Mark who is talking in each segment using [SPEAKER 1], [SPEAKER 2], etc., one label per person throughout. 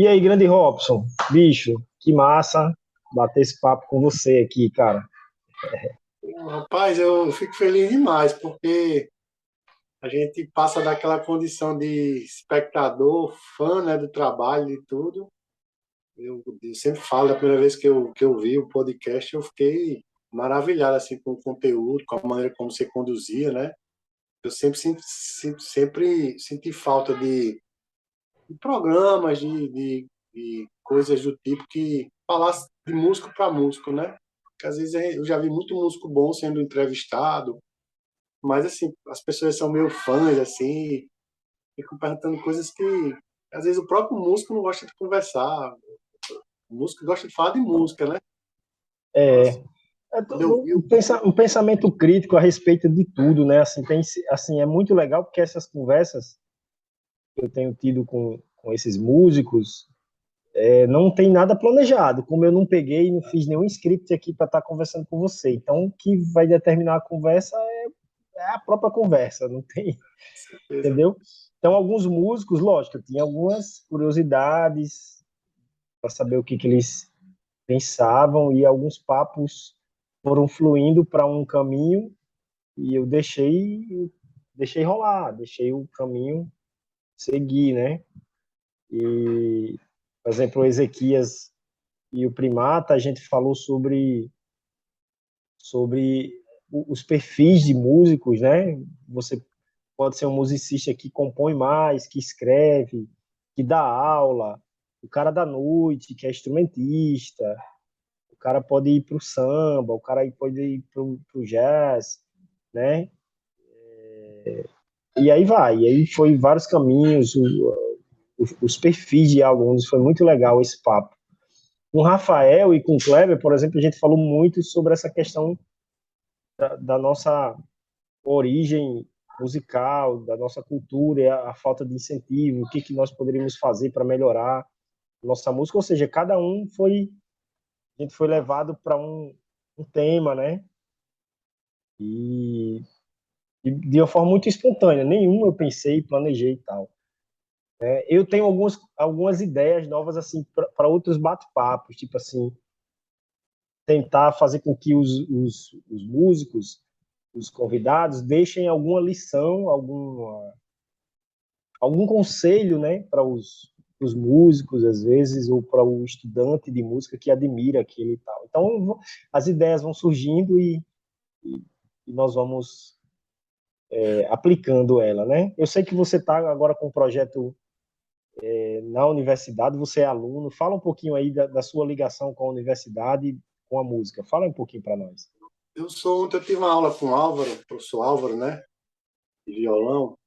[SPEAKER 1] E aí, grande Robson, bicho, que massa bater esse papo com você aqui, cara.
[SPEAKER 2] Rapaz, eu fico feliz demais, porque a gente passa daquela condição de espectador, fã, né, do trabalho e tudo. Eu sempre falo, da primeira vez que eu vi o podcast, eu fiquei maravilhado assim, com o conteúdo, com a maneira como você conduzia, né? Eu sempre senti falta de programas, de coisas do tipo que falasse de músico para músico, né? Porque às vezes eu já vi muito músico bom sendo entrevistado. Mas, assim, as pessoas são meio fãs, assim, ficam perguntando coisas que, às vezes, o próprio músico não gosta de conversar. O músico gosta de falar de música, né? Então,
[SPEAKER 1] É,
[SPEAKER 2] assim, quando eu vi,
[SPEAKER 1] um pensamento crítico a respeito de tudo, né? Assim, assim, é muito legal porque essas conversas que eu tenho tido com esses músicos não tem nada planejado. Como eu não peguei, não fiz nenhum script aqui para estar conversando com você. Então, o que vai determinar a conversa é a própria conversa, não tem,
[SPEAKER 2] certeza,
[SPEAKER 1] entendeu? Então, alguns músicos, lógico, eu tinha algumas curiosidades para saber o que eles pensavam e alguns papos foram fluindo para um caminho e eu deixei rolar, deixei o caminho seguir, né? E, por exemplo, o Ezequias e o Primata, a gente falou sobre os perfis de músicos, né? Você pode ser um musicista que compõe mais, que escreve, que dá aula, o cara da noite, que é instrumentista, o cara pode ir para o samba, o cara pode ir para o jazz, né? E aí vai, e aí foi vários caminhos, os perfis de alunos, foi muito legal esse papo. Com o Rafael e com o Kleber, por exemplo, a gente falou muito sobre essa questão da nossa origem musical, da nossa cultura, a falta de incentivo, o que nós poderíamos fazer para melhorar nossa música, ou seja, cada um a gente foi levado para um tema, né? E de uma forma muito espontânea, nenhum eu pensei, planejei e tal. Eu tenho algumas ideias novas assim para outros bate-papos, tipo assim, tentar fazer com que os músicos, os convidados, deixem alguma lição, algum conselho, né, para os músicos, às vezes, ou para o estudante de música que admira aquele e tal. Então, as ideias vão surgindo e, e nós vamos aplicando ela, né? Eu sei que você está agora com um projeto na universidade, você é aluno. Fala um pouquinho aí da sua ligação com a universidade, com a música. Fala um pouquinho para nós.
[SPEAKER 2] ontem eu tive uma aula com o Álvaro, o professor Álvaro, né? De violão,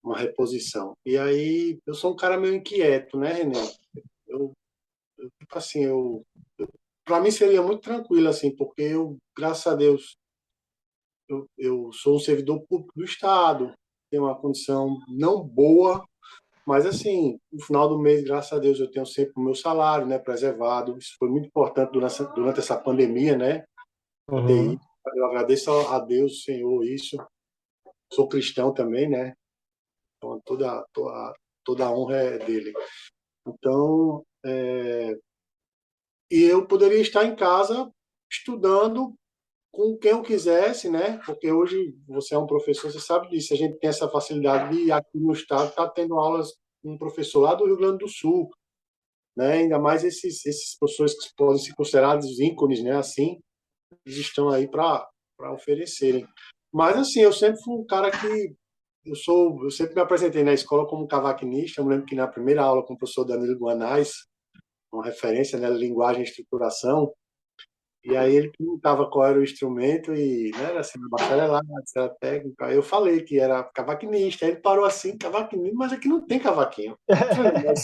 [SPEAKER 2] uma reposição. E aí, eu sou um cara meio inquieto, né, René? Tipo assim, para mim seria muito tranquilo, assim, porque graças a Deus, eu sou um servidor público do Estado, tenho uma condição não boa, mas assim, no final do mês, graças a Deus, eu tenho sempre o meu salário, né, preservado. Isso foi muito importante durante essa pandemia, né, ter
[SPEAKER 1] Uhum.
[SPEAKER 2] isso. Eu agradeço a Deus, Senhor, isso. Sou cristão também, né, então toda a honra é dele. Então, e eu poderia estar em casa estudando com quem eu quisesse, né? Porque hoje você é um professor, você sabe disso. A gente tem essa facilidade de aqui no estado estar tendo aulas com um professor lá do Rio Grande do Sul, né? Ainda mais esses professores que podem ser considerados ícones, né? Assim, eles estão aí para oferecerem. Mas assim, eu sempre fui um cara que eu sempre me apresentei na escola como cavaquinista. Eu me lembro que na primeira aula com o professor Danilo Guanais, uma referência, né, linguagem e estruturação, e aí ele perguntava qual era o instrumento e, né, era assim, bacharelado, se era técnico. Aí eu falei que era cavaquinista. Aí ele parou assim, cavaquinista, mas aqui não tem cavaquinho. Eu falei, mas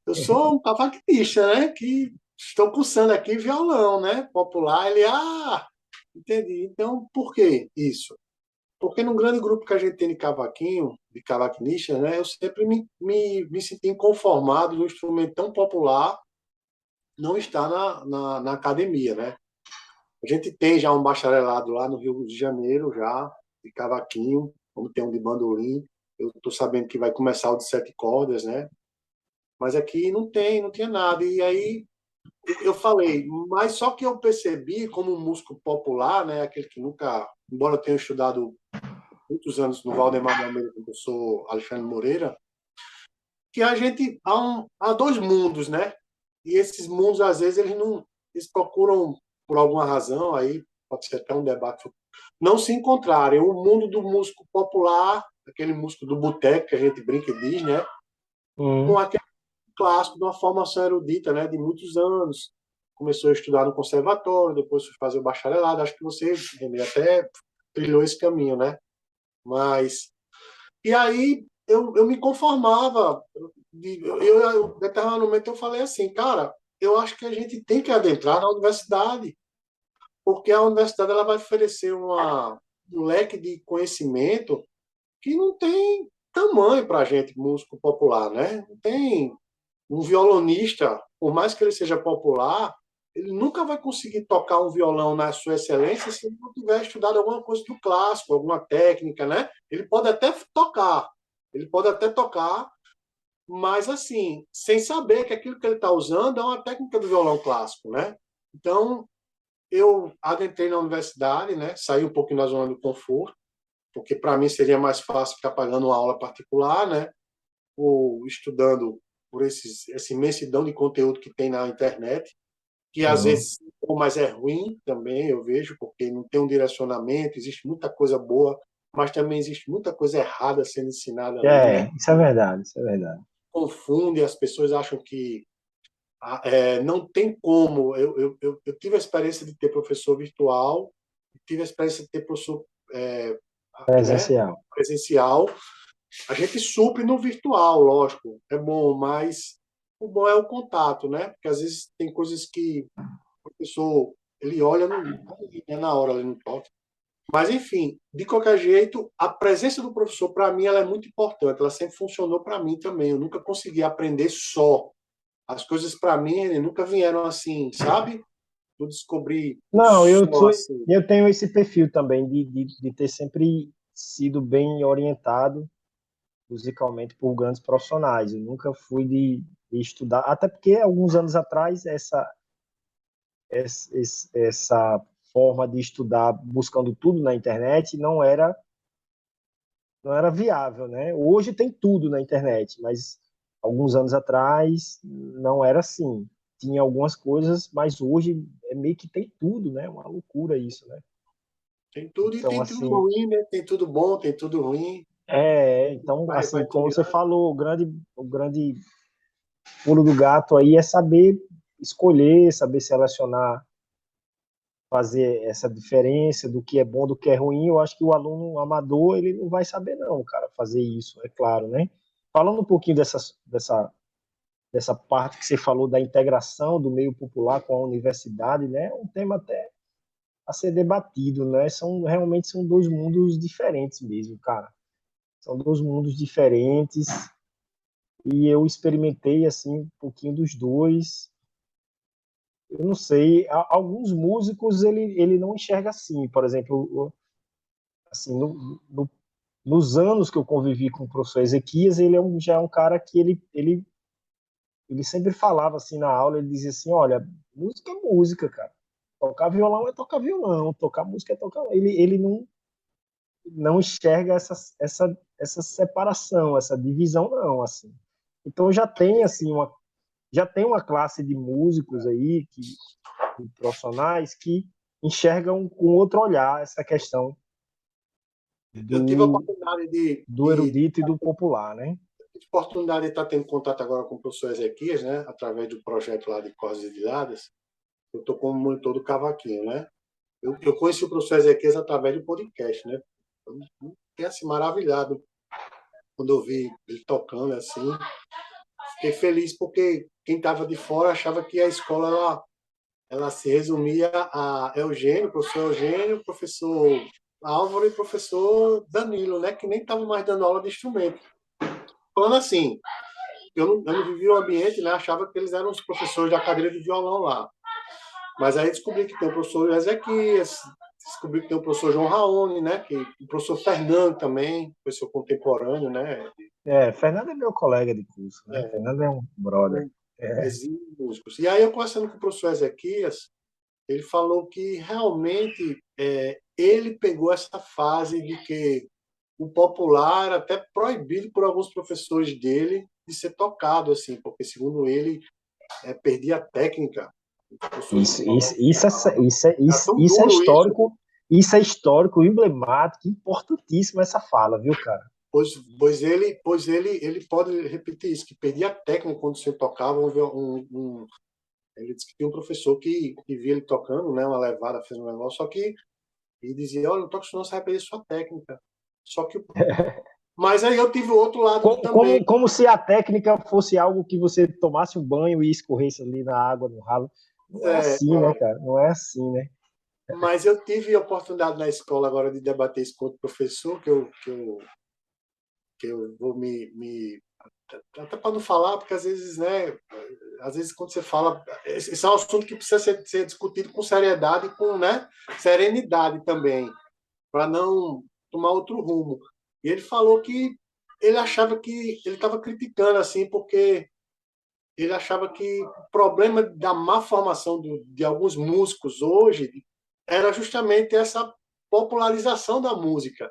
[SPEAKER 2] eu sou um cavaquinista, né? Que estou cursando aqui violão, né? Popular. Ele, entendi. Então, por que isso? Porque num grande grupo que a gente tem de cavaquinho, de cavaquinistas, né? Eu sempre me senti inconformado de um instrumento tão popular não estar na academia, né? A gente tem já um bacharelado lá no Rio de Janeiro, já, de cavaquinho, como tem um de bandolim. Eu estou sabendo que vai começar o de sete cordas, né? mas aqui não tem, não tinha nada. E aí eu falei, mas só que eu percebi como um músico popular, né, aquele que nunca, embora eu tenha estudado muitos anos no Valdemar de Almeida, com o professor Alexandre Moreira, que a gente há dois mundos, né? E esses mundos às vezes eles procuram por alguma razão aí pode ser até um debate não se encontrarem. O mundo do músico popular, aquele músico do boteco que a gente brinca e diz, né? Com aquele clássico de uma formação erudita, né? De muitos anos. Começou a estudar no conservatório, depois foi fazer o bacharelado. Acho que você, René, até trilhou esse caminho, né? Mas e aí eu me conformava. Em determinado momento eu falei assim, cara, eu acho que a gente tem que adentrar na universidade, porque a universidade ela vai oferecer um leque de conhecimento que não tem tamanho para a gente, músico popular, né? Não tem um violonista, por mais que ele seja popular, ele nunca vai conseguir tocar um violão na sua excelência se ele não tiver estudado alguma coisa do clássico, alguma técnica, né? Ele pode até tocar, mas assim, sem saber que aquilo que ele está usando é uma técnica do violão clássico, né? Então, eu adentrei na universidade, né? Saí um pouquinho da zona do conforto, porque para mim seria mais fácil ficar pagando uma aula particular, né? Ou estudando por essa imensidão de conteúdo que tem na internet, que às vezes mas é ruim também, eu vejo, porque não tem um direcionamento, existe muita coisa boa, mas também existe muita coisa errada sendo ensinada ali, né?
[SPEAKER 1] Isso é verdade, isso é verdade.
[SPEAKER 2] Confunde, as pessoas acham que não tem como. Eu tive a experiência de ter professor virtual, tive a experiência de ter professor né,
[SPEAKER 1] Presencial.
[SPEAKER 2] presencial. A gente supre no virtual, lógico, é bom, mas o bom é o contato, né? Porque às vezes tem coisas que o professor ele olha na hora, ele não toca. Mas, enfim, de qualquer jeito, a presença do professor, para mim, ela é muito importante. Ela sempre funcionou para mim também. Eu nunca consegui aprender só. As coisas, para mim, nunca vieram assim, sabe? Eu descobri
[SPEAKER 1] Não,
[SPEAKER 2] só assim.
[SPEAKER 1] eu tenho esse perfil também de ter sempre sido bem orientado musicalmente por grandes profissionais. Eu nunca fui de estudar, até porque alguns anos atrás essa forma de estudar buscando tudo na internet não era viável, né? Hoje tem tudo na internet, mas alguns anos atrás não era assim. Tinha algumas coisas, mas hoje é meio que tem tudo, né? Uma loucura isso, né?
[SPEAKER 2] Tem tudo e
[SPEAKER 1] Então,
[SPEAKER 2] tem tudo
[SPEAKER 1] assim,
[SPEAKER 2] ruim, né? Tem tudo bom, tem tudo ruim.
[SPEAKER 1] então,
[SPEAKER 2] Vai
[SPEAKER 1] assim, como você
[SPEAKER 2] tirar.
[SPEAKER 1] falou, o grande pulo do gato aí é saber escolher, saber selecionar, fazer essa diferença do que é bom, do que é ruim. Eu acho que o aluno amador, ele não vai saber não, cara, fazer isso, é claro, né? Falando um pouquinho dessa parte que você falou da integração do meio popular com a universidade, né? É um tema até a ser debatido, né? Realmente são dois mundos diferentes mesmo, cara. São dois mundos diferentes e eu experimentei assim um pouquinho dos dois. Eu não sei, alguns músicos ele não enxerga assim, por exemplo, assim, nos anos que eu convivi com o professor Ezequias, ele já é um cara que ele sempre falava assim na aula, ele dizia assim, olha, música é música, cara. Tocar violão é tocar violão, tocar música é tocar. Ele não enxerga essa separação, essa divisão, não, assim. Então já tem uma classe de músicos aí, de profissionais, que enxergam com outro olhar essa questão
[SPEAKER 2] Eu tive a
[SPEAKER 1] do,
[SPEAKER 2] oportunidade
[SPEAKER 1] do erudito e do popular, né?
[SPEAKER 2] estar tendo contato agora com o professor Ezequias, né? Através do projeto lá de Cordas e Viradas. Eu estou como monitor do cavaquinho, né? Eu conheci o professor Ezequias através do podcast, né? Eu fiquei assim, maravilhado quando eu vi ele tocando assim. Fiquei feliz porque quem estava de fora achava que a escola ela se resumia a Eugênio, professor Eugênio, professor Álvaro e professor Danilo, né? Que nem estavam mais dando aula de instrumento. Falando assim, eu não vivia o ambiente, né? Achava que eles eram os professores da cadeira de violão lá. Mas aí descobri que tem o professor Ezequias, descobri que tem o professor João Raoni, né? Que, o professor Fernando também, professor contemporâneo, né?
[SPEAKER 1] Fernando é meu colega de curso, né?
[SPEAKER 2] É,
[SPEAKER 1] Fernando é um brother. É.
[SPEAKER 2] exímios músicos. E aí, eu conversando com o professor Ezequias, ele falou que realmente ele pegou essa fase de que o popular era até proibido por alguns professores dele de ser tocado, assim, porque, segundo ele, perdia a técnica. Era tão
[SPEAKER 1] Isso é
[SPEAKER 2] duro isso.
[SPEAKER 1] histórico, isso é histórico, emblemático, importantíssimo essa fala, viu, cara?
[SPEAKER 2] Pois ele pode repetir isso, que perdia a técnica quando você tocava. Ele disse que tinha um professor que via ele tocando, né, uma levada, fez um negócio, só que ele dizia, olha, não toque isso não, você vai perder sua técnica. Só que, mas aí eu tive o outro lado também.
[SPEAKER 1] Como se a técnica fosse algo que você tomasse um banho e escorresse ali na água, no ralo. Não é assim, né, cara? Não é assim, né?
[SPEAKER 2] Mas eu tive a oportunidade na escola agora de debater isso com outro professor, que eu vou até para não falar, porque às vezes, né, às vezes quando você fala, esse é um assunto que precisa ser discutido com seriedade e com, né, serenidade também, para não tomar outro rumo. E ele falou que ele achava que ele estava criticando assim, porque ele achava que o problema da má formação de alguns músicos hoje era justamente essa popularização da música,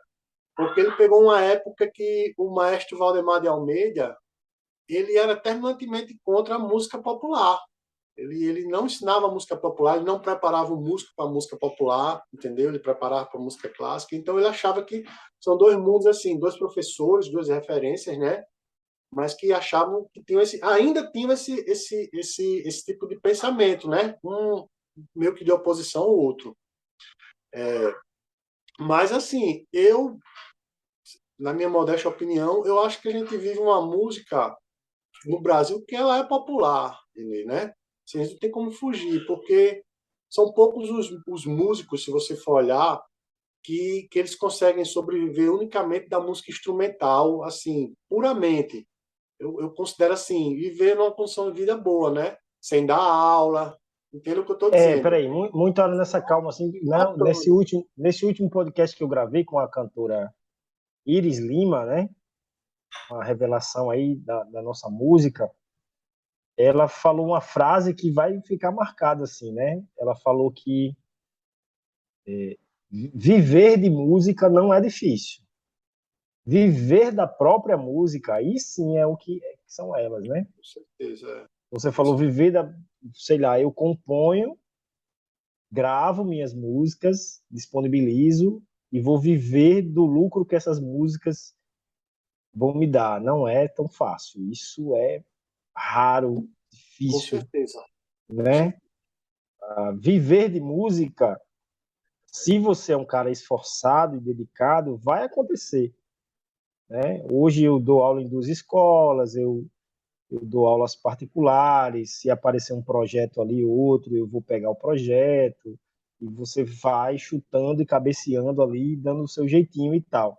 [SPEAKER 2] porque ele pegou uma época que o maestro Valdemar de Almeida ele era terminantemente contra a música popular. Ele não ensinava música popular, ele não preparava o músico para a música popular, entendeu? Ele preparava para a música clássica. Então ele achava que são dois mundos assim, dois professores, duas referências, né? Mas que achavam que ainda tinham esse tipo de pensamento, né? Um meio que de oposição ao outro. Mas assim, na minha modesta opinião, eu acho que a gente vive uma música no Brasil que ela é popular, né? Assim, a gente não tem como fugir, porque são poucos os músicos, se você for olhar, que eles conseguem sobreviver unicamente da música instrumental, assim, puramente. Eu considero assim, viver numa condição de vida boa, né? Sem dar aula, entende o que eu estou dizendo?
[SPEAKER 1] Peraí, muita hora nessa calma, assim, não, nesse último podcast que eu gravei com a cantora Iris Lima, né? Uma revelação aí da nossa música, ela falou uma frase que vai ficar marcada, assim, né? Ela falou que viver de música não é difícil. Viver da própria música, aí sim é o que são elas, né?
[SPEAKER 2] Com certeza.
[SPEAKER 1] Você falou viver sei lá, eu componho, gravo minhas músicas, disponibilizo e vou viver do lucro que essas músicas vão me dar. Não é tão fácil. Isso é raro,
[SPEAKER 2] Com
[SPEAKER 1] difícil,
[SPEAKER 2] certeza.
[SPEAKER 1] né? Viver de música, se você é um cara esforçado e dedicado, vai acontecer, né? Hoje eu dou aula em duas escolas, eu dou aulas particulares, se aparecer um projeto ali outro, eu vou pegar o projeto, e você vai chutando e cabeceando ali, dando o seu jeitinho e tal,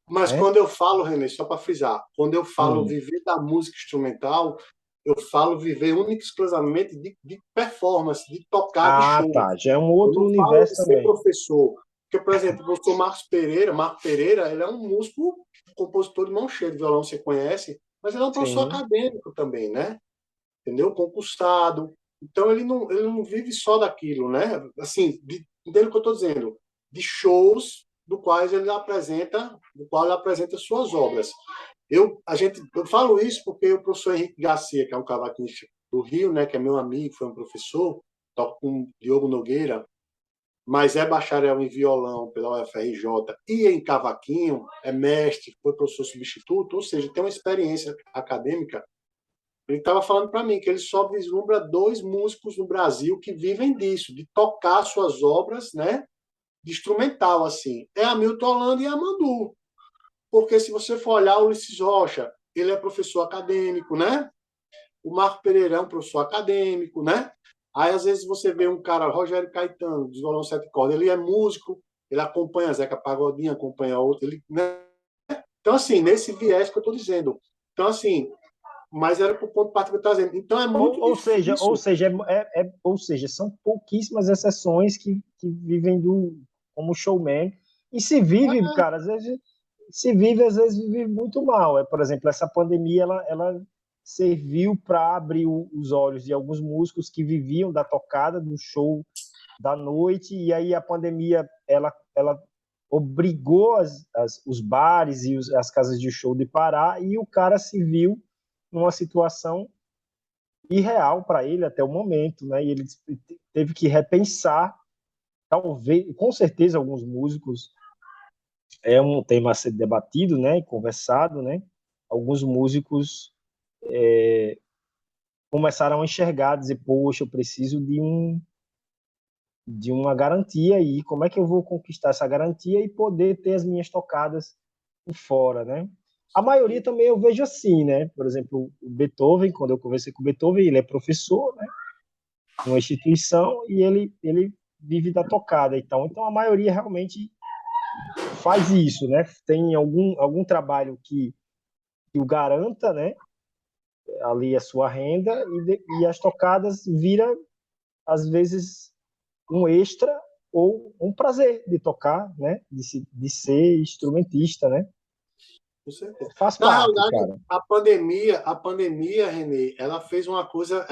[SPEAKER 2] Mas
[SPEAKER 1] né?
[SPEAKER 2] quando eu falo, René, só para frisar, quando eu falo
[SPEAKER 1] Hum.
[SPEAKER 2] viver da música instrumental, eu falo viver única e exclusivamente de performance, de tocar de
[SPEAKER 1] Ah,
[SPEAKER 2] show.
[SPEAKER 1] tá, já é um
[SPEAKER 2] Eu
[SPEAKER 1] outro
[SPEAKER 2] não falo
[SPEAKER 1] universo
[SPEAKER 2] de ser
[SPEAKER 1] também.
[SPEAKER 2] professor. Porque, por exemplo, o professor Marco Pereira, ele é um músico, compositor de mão cheia de violão, você conhece, mas ele é um professor
[SPEAKER 1] Sim.
[SPEAKER 2] acadêmico também, né? Entendeu? Concursado. Então, ele não vive só daquilo, né? Assim, entende o que eu estou dizendo? De shows do qual ele apresenta suas obras. Eu falo isso porque o professor Henrique Garcia, que é um cavaquinista do Rio, né, que é meu amigo, foi um professor, toca com o Diogo Nogueira, mas é bacharel em violão pela UFRJ e em cavaquinho, é mestre, foi professor substituto, ou seja, tem uma experiência acadêmica. Ele estava falando para mim que ele só vislumbra dois músicos no Brasil que vivem disso, de tocar suas obras, né, de instrumental, assim. É Hamilton Holanda e Amandu. Porque se você for olhar o Ulisses Rocha, ele é professor acadêmico, né? O Marco Pereira é um professor acadêmico, né? Aí, às vezes, você vê um cara, Rogério Caetano, de violão sete cordas, ele é músico, ele acompanha Zeca Pagodinho, acompanha outro, ele, né? Então, assim, nesse viés que eu estou dizendo. Então, assim, mas era para o ponto de partida que eu estava dizendo. Então, é muito difícil.
[SPEAKER 1] Ou seja, são pouquíssimas exceções que vivem como showman. E se vive, cara, às vezes vive muito mal. Por exemplo, essa pandemia, ela serviu para abrir os olhos de alguns músicos que viviam da tocada, do show da noite, e aí a pandemia, ela obrigou os bares e as casas de show de parar, e o cara se viu numa situação irreal para ele até o momento, né? E ele teve que repensar, talvez, com certeza, alguns músicos, é um tema a ser debatido, né, e conversado, né? Alguns músicos começaram a enxergar, dizer, poxa, eu preciso de uma garantia aí, como é que eu vou conquistar essa garantia e poder ter as minhas tocadas por fora, né? A maioria também eu vejo assim, né? Por exemplo, o Beethoven, quando eu conversei com o Beethoven, ele é professor, né? Numa instituição e ele vive da tocada, então a maioria realmente faz isso, né? Tem algum trabalho que o garanta, né? Ali a sua renda e as tocadas vira às vezes um extra ou um prazer de tocar, né? De ser instrumentista, né?
[SPEAKER 2] Com certeza.
[SPEAKER 1] Faz
[SPEAKER 2] Na
[SPEAKER 1] parte,
[SPEAKER 2] realidade,
[SPEAKER 1] cara.
[SPEAKER 2] a pandemia, Renê, ela fez uma coisa,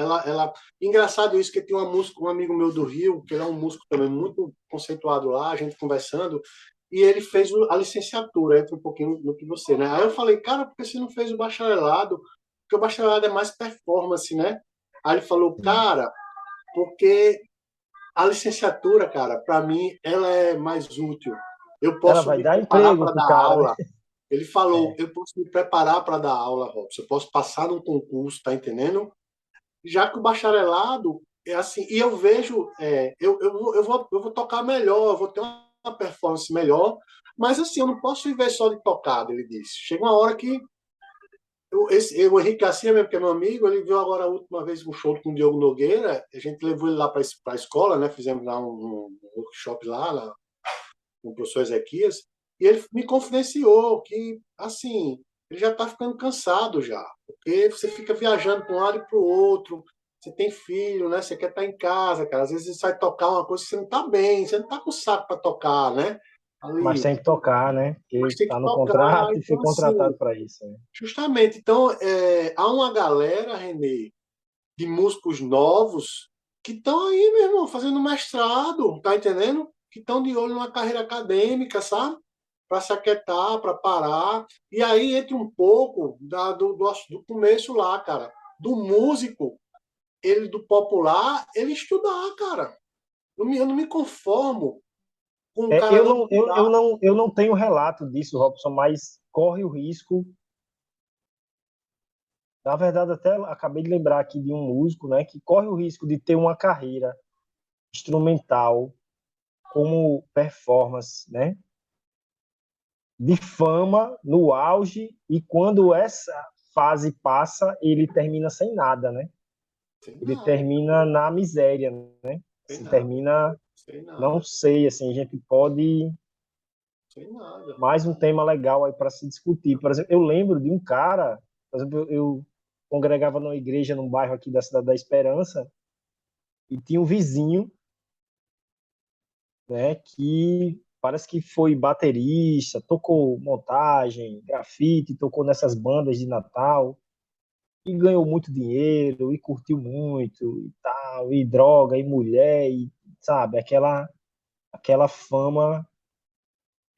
[SPEAKER 2] engraçado isso que tem uma música, um amigo meu do Rio, que ele é um músico também muito conceituado lá, a gente conversando, e ele fez a licenciatura, entra um pouquinho no que você, né? Aí eu falei, cara, por que você não fez o bacharelado? Porque o bacharelado é mais performance, né? Aí ele falou, cara, porque a licenciatura, cara, para mim, ela é mais útil. Eu
[SPEAKER 1] Ela
[SPEAKER 2] posso
[SPEAKER 1] vai
[SPEAKER 2] me
[SPEAKER 1] dar
[SPEAKER 2] preparar
[SPEAKER 1] emprego
[SPEAKER 2] para
[SPEAKER 1] pro
[SPEAKER 2] dar
[SPEAKER 1] cara, né?
[SPEAKER 2] aula. Ele falou,
[SPEAKER 1] É.
[SPEAKER 2] eu posso me preparar para dar aula, Robson, eu posso passar num concurso, tá entendendo? Já que o bacharelado é assim, e eu vejo, eu vou tocar melhor, eu vou ter uma performance melhor, mas assim, eu não posso viver só de tocada, ele disse. Chega uma hora que o Henrique Garcia, mesmo que é meu amigo, ele viu agora a última vez um show com o Diogo Nogueira, a gente levou ele lá para a escola, né? Fizemos lá um workshop lá com o professor Ezequias, e ele me confidenciou que, assim, ele já está ficando cansado já, porque você fica viajando para um lado e para o outro, você tem filho, né? Você quer estar em casa, cara. Às vezes você vai tocar uma coisa que você não está bem, você não está com saco para tocar, né?
[SPEAKER 1] Mas
[SPEAKER 2] Ali,
[SPEAKER 1] tem que tocar, né?
[SPEAKER 2] mas
[SPEAKER 1] Porque
[SPEAKER 2] tem que
[SPEAKER 1] tá no
[SPEAKER 2] tocar.
[SPEAKER 1] contrato e foi
[SPEAKER 2] Então, assim,
[SPEAKER 1] contratado para isso, né?
[SPEAKER 2] justamente. Então, há uma galera, Renê, de músicos novos que estão aí, meu irmão, fazendo mestrado, tá entendendo? Que estão de olho numa carreira acadêmica, sabe? Para se aquietar, para parar. E aí entra um pouco do começo lá, cara. Do músico, ele do popular, ele estudar, cara. Eu não me conformo com o cara não estudar.
[SPEAKER 1] Eu não tenho relato disso, Robson, mas corre o risco. Na verdade, até acabei de lembrar aqui de um músico, né, que corre o risco de ter uma carreira instrumental como performance, né, de fama no auge e quando essa fase passa, ele termina sem nada, né?
[SPEAKER 2] Sem
[SPEAKER 1] Ele
[SPEAKER 2] nada,
[SPEAKER 1] termina na miséria, né?
[SPEAKER 2] sem
[SPEAKER 1] Se
[SPEAKER 2] nada,
[SPEAKER 1] termina,
[SPEAKER 2] sem
[SPEAKER 1] não
[SPEAKER 2] nada,
[SPEAKER 1] sei, assim, a gente pode
[SPEAKER 2] sem nada.
[SPEAKER 1] mais um tema legal aí para se discutir. Por exemplo, eu lembro de um cara, por exemplo, eu congregava numa igreja num bairro aqui da Cidade da Esperança e tinha um vizinho, né, que parece que foi baterista, tocou montagem, grafite, tocou nessas bandas de Natal e ganhou muito dinheiro e curtiu muito e tal, e droga e mulher e sabe, aquela fama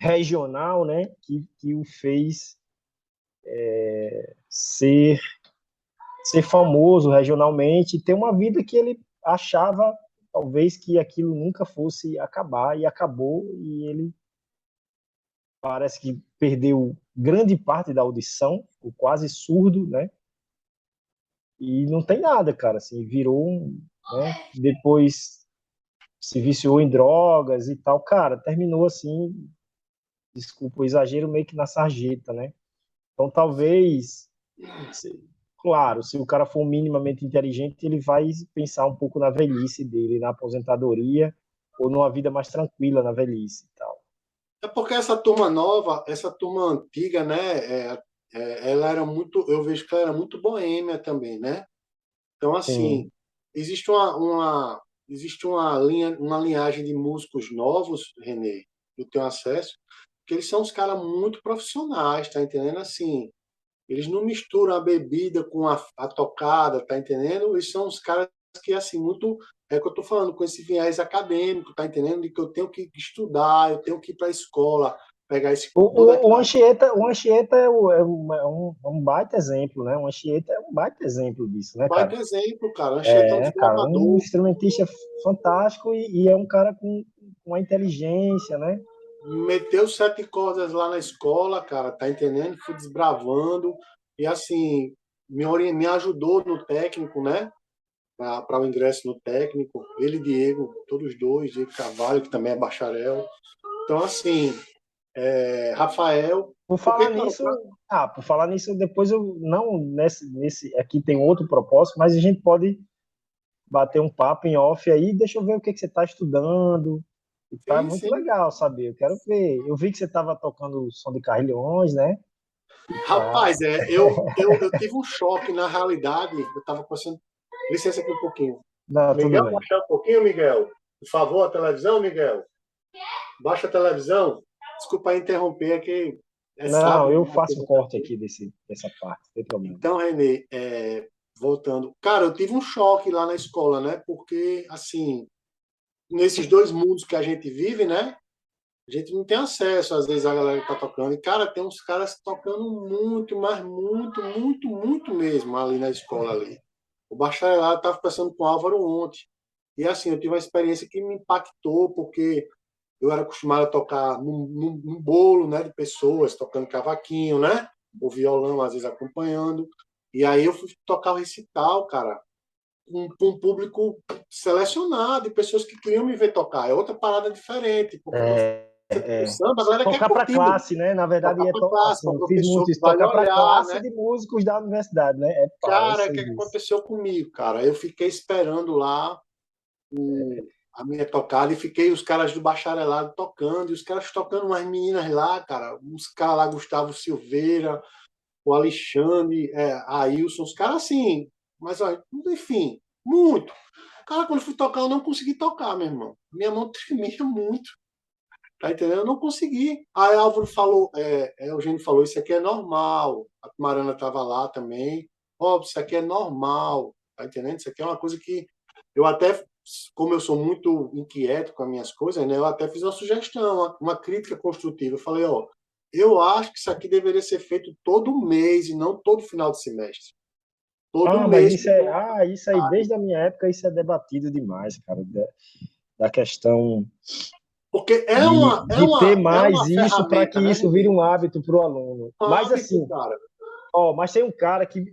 [SPEAKER 1] regional, né, que o fez ser ser famoso regionalmente e ter uma vida que ele achava talvez que aquilo nunca fosse acabar e acabou e ele parece que perdeu grande parte da audição, ficou quase surdo, né? E não tem nada, cara, assim, virou né? Depois se viciou em drogas e tal, cara, terminou assim, desculpa o exagero, meio que na sarjeta, né? Então talvez claro, se o cara for minimamente inteligente, ele vai pensar um pouco na velhice dele, na aposentadoria ou numa vida mais tranquila na velhice e tal.
[SPEAKER 2] É porque essa turma nova, essa turma antiga, né? Ela era muito, eu vejo que ela era muito boêmia também, né? Então, assim,
[SPEAKER 1] Sim,
[SPEAKER 2] existe uma linhagem de músicos novos, Renê, eu tenho acesso, que eles são uns caras muito profissionais, tá entendendo? Assim, eles não misturam a bebida com a tocada, tá entendendo? Eles são uns caras que, assim, muito. É o que eu tô falando, com esse viés acadêmico, tá entendendo? De que eu tenho que estudar, eu tenho que ir para a escola, pegar esse, toda
[SPEAKER 1] O
[SPEAKER 2] aquela.
[SPEAKER 1] Anchieta é um baita exemplo, né? O Anchieta é um baita exemplo disso, né, cara?
[SPEAKER 2] Baita exemplo, cara. Anchieta é um
[SPEAKER 1] É, cara, um
[SPEAKER 2] desbravador.
[SPEAKER 1] instrumentista fantástico e é um cara com uma inteligência, né?
[SPEAKER 2] Meteu 7 cordas lá na escola, cara, tá entendendo? Fui desbravando. E assim, me ajudou no técnico, né? Para o ingresso no técnico. Ele e Diego, todos dois, Diego Carvalho, que também é bacharel. Então, assim, Rafael,
[SPEAKER 1] Por
[SPEAKER 2] porque,
[SPEAKER 1] falar
[SPEAKER 2] cara,
[SPEAKER 1] nisso, por falar nisso, depois eu não nesse aqui tem outro propósito, mas a gente pode bater um papo em off aí, deixa eu ver o que você está estudando. E tá
[SPEAKER 2] sim,
[SPEAKER 1] muito
[SPEAKER 2] sim.
[SPEAKER 1] legal saber. Eu quero ver. Eu vi que você estava tocando o som de Carrilhões, né? Tá.
[SPEAKER 2] Rapaz, eu tive um choque na realidade. Eu estava conversando. Licença aqui um pouquinho.
[SPEAKER 1] Não, tudo
[SPEAKER 2] Miguel,
[SPEAKER 1] bem.
[SPEAKER 2] baixar um pouquinho, Miguel. Por favor, a televisão, Miguel. Baixa a televisão. Desculpa aí interromper, é que é
[SPEAKER 1] Não,
[SPEAKER 2] sábado.
[SPEAKER 1] eu
[SPEAKER 2] Né?
[SPEAKER 1] faço corte aqui dessa parte, não tem problema.
[SPEAKER 2] Então, Renê, voltando. Cara, eu tive um choque lá na escola, né? Porque, assim, nesses dois mundos que a gente vive, né? A gente não tem acesso, às vezes, a galera que tá tocando. E, cara, tem uns caras tocando muito, mas muito, muito, muito mesmo ali na escola ali. O bacharelado estava conversando com o Álvaro ontem. E, assim, eu tive uma experiência que me impactou, porque eu era acostumado a tocar num bolo, né, de pessoas, tocando cavaquinho, né? O violão, às vezes, acompanhando. E aí eu fui tocar o recital, cara, com um público selecionado, de pessoas que queriam me ver tocar. É outra parada diferente, porque você o
[SPEAKER 1] É.
[SPEAKER 2] samba, a galera quer
[SPEAKER 1] Tocar para
[SPEAKER 2] curtir,
[SPEAKER 1] classe, né? Na verdade,
[SPEAKER 2] tocar para classe,
[SPEAKER 1] assim,
[SPEAKER 2] para
[SPEAKER 1] eu fiz
[SPEAKER 2] professor
[SPEAKER 1] muito
[SPEAKER 2] que
[SPEAKER 1] isso,
[SPEAKER 2] vai lhe
[SPEAKER 1] tocar para
[SPEAKER 2] olhar,
[SPEAKER 1] classe
[SPEAKER 2] né?
[SPEAKER 1] de músicos da universidade, né? É pá, eu
[SPEAKER 2] Cara, o
[SPEAKER 1] sei
[SPEAKER 2] que, é que
[SPEAKER 1] disso.
[SPEAKER 2] aconteceu comigo, cara? Eu fiquei esperando lá a minha tocada e fiquei os caras do bacharelado tocando, e os caras tocando umas meninas lá, cara, uns caras lá, Gustavo Silveira, o Alexandre, Ailson, os caras assim, mas olha, enfim, muito. Cara, quando eu fui tocar, eu não consegui tocar, meu irmão. Minha mão tremia muito. Tá entendendo? Eu não consegui. Aí Álvaro falou, Eugênio falou, isso aqui é normal. A Marana estava lá também. Ó, isso aqui é normal. Tá entendendo? Isso aqui é uma coisa que eu até, como eu sou muito inquieto com as minhas coisas, né? Eu até fiz uma sugestão, uma crítica construtiva. Eu falei, ó, eu acho que isso aqui deveria ser feito todo mês e não todo final de semestre. Todo
[SPEAKER 1] Mas
[SPEAKER 2] mês.
[SPEAKER 1] isso aí, desde a minha época, isso é debatido demais, cara, da questão
[SPEAKER 2] Porque
[SPEAKER 1] de ter
[SPEAKER 2] é
[SPEAKER 1] mais
[SPEAKER 2] uma
[SPEAKER 1] isso para que
[SPEAKER 2] ferramenta, né,
[SPEAKER 1] isso vire
[SPEAKER 2] Renê?
[SPEAKER 1] um hábito para o aluno.
[SPEAKER 2] Um
[SPEAKER 1] Mas
[SPEAKER 2] hábito,
[SPEAKER 1] assim,
[SPEAKER 2] cara.
[SPEAKER 1] mas tem um cara que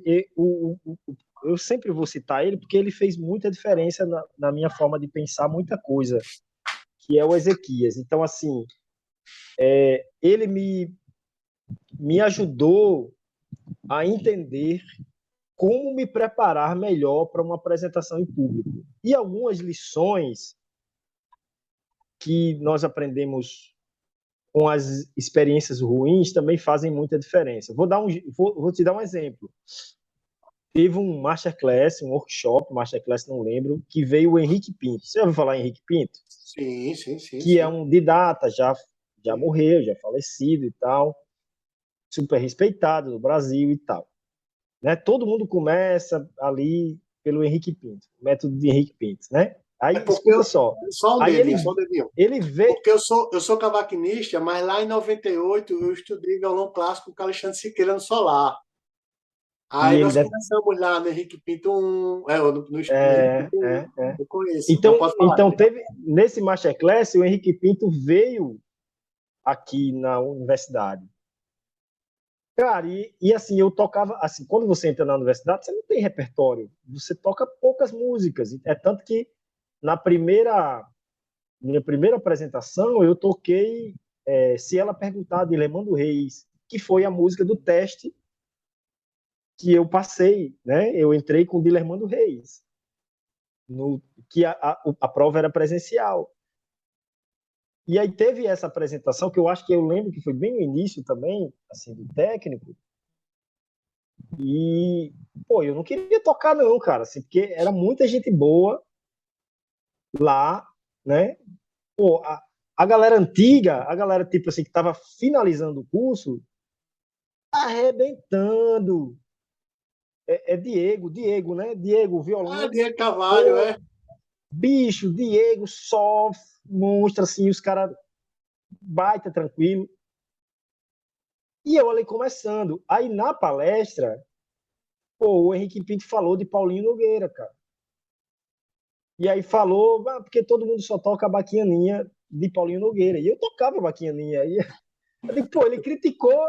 [SPEAKER 1] eu sempre vou citar ele porque ele fez muita diferença na minha forma de pensar muita coisa, que é o Ezequias. Então, assim, ele me ajudou a entender como me preparar melhor para uma apresentação em público. E algumas lições que nós aprendemos com as experiências ruins também fazem muita diferença. Vou te dar um exemplo. Teve um masterclass, um workshop, masterclass não lembro, que veio o Henrique Pinto. Você ouviu falar em Henrique Pinto?
[SPEAKER 2] Sim, sim, sim,
[SPEAKER 1] Que é
[SPEAKER 2] sim.
[SPEAKER 1] um didata, já morreu, já falecido e tal, super respeitado no Brasil e tal. Né? Todo mundo começa ali pelo Henrique Pinto, método de Henrique Pinto, né?
[SPEAKER 2] É
[SPEAKER 1] Aí,
[SPEAKER 2] porque
[SPEAKER 1] escuta só.
[SPEAKER 2] só um
[SPEAKER 1] Aí
[SPEAKER 2] dedinho, só um dedinho.
[SPEAKER 1] ele vê.
[SPEAKER 2] Porque eu sou cavaquinista, mas lá em 98 eu estudei violão clássico com Alexandre Siqueira no Solar.
[SPEAKER 1] E
[SPEAKER 2] Aí
[SPEAKER 1] ele
[SPEAKER 2] nós
[SPEAKER 1] deve,
[SPEAKER 2] começamos lá no Henrique Pinto 1, no Henrique
[SPEAKER 1] é,
[SPEAKER 2] Pinto 1,
[SPEAKER 1] é, é.
[SPEAKER 2] eu conheço. Mas
[SPEAKER 1] Então,
[SPEAKER 2] pode falar,
[SPEAKER 1] então
[SPEAKER 2] Renê.
[SPEAKER 1] teve nesse masterclass o Henrique Pinto veio aqui na universidade. Cara, e assim, eu tocava, assim, quando você entra na universidade, você não tem repertório, você toca poucas músicas. É tanto que na minha primeira apresentação, eu toquei Se Ela Perguntar, de Lemando Reis, que foi a música do teste que eu passei, né? Eu entrei com o Dilermando Reis, no, que a prova era presencial. E aí teve essa apresentação, que eu acho que eu lembro que foi bem no início também, assim, do técnico, e, pô, eu não queria tocar não, cara, assim, porque era muita gente boa lá, né? Pô, A galera antiga, a galera tipo assim que estava finalizando o curso, arrebentando. É Diego, né? Diego, violão.
[SPEAKER 2] Diego Carvalho,
[SPEAKER 1] Pô,
[SPEAKER 2] é.
[SPEAKER 1] bicho, Diego, só monstro, assim, os caras baita tranquilo. E eu ali começando. Aí na palestra, pô, o Henrique Pinto falou de Paulinho Nogueira, cara. E aí falou, porque todo mundo só toca a baquianinha de Paulinho Nogueira. E eu tocava a baquianinha. E eu digo, pô, ele criticou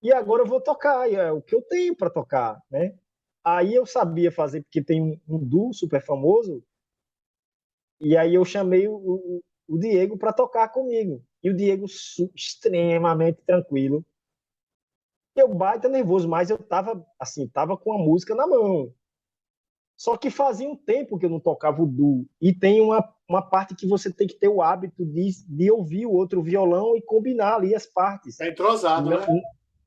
[SPEAKER 1] e agora eu vou tocar. E é o que eu tenho para tocar, né? Aí eu sabia fazer, porque tem um duo super famoso. E aí eu chamei o Diego para tocar comigo. E o Diego extremamente tranquilo. Eu baita nervoso, mas eu tava assim, tava com a música na mão. Só que fazia um tempo que eu não tocava o duo. E tem uma parte que você tem que ter o hábito de ouvir o outro violão e combinar ali as partes.
[SPEAKER 2] É entrosado, né?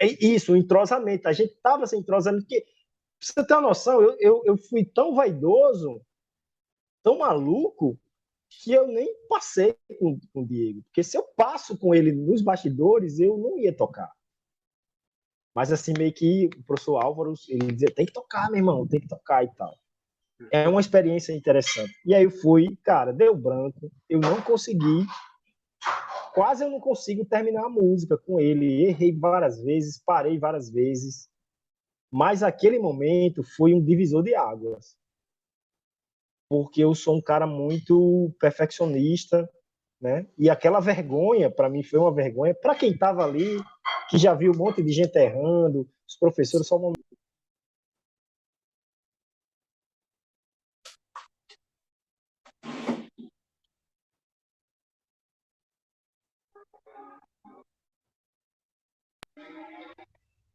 [SPEAKER 1] É isso, o entrosamento. A gente tava sem entrosamento, porque, pra você ter uma noção, eu fui tão vaidoso, tão maluco, que eu nem passei com o Diego. Porque se eu passo com ele nos bastidores, eu não ia tocar. Mas assim, meio que o professor Álvaro, ele dizia, tem que tocar, meu irmão, tem que tocar e tal. É uma experiência interessante. E aí eu fui, cara, deu branco, eu não consegui, quase eu não consigo terminar a música com ele. Errei várias vezes, parei várias vezes, mas aquele momento foi um divisor de águas, porque eu sou um cara muito perfeccionista, né? E aquela vergonha, para mim, foi uma vergonha. Para quem estava ali, que já viu um monte de gente errando, os professores só não.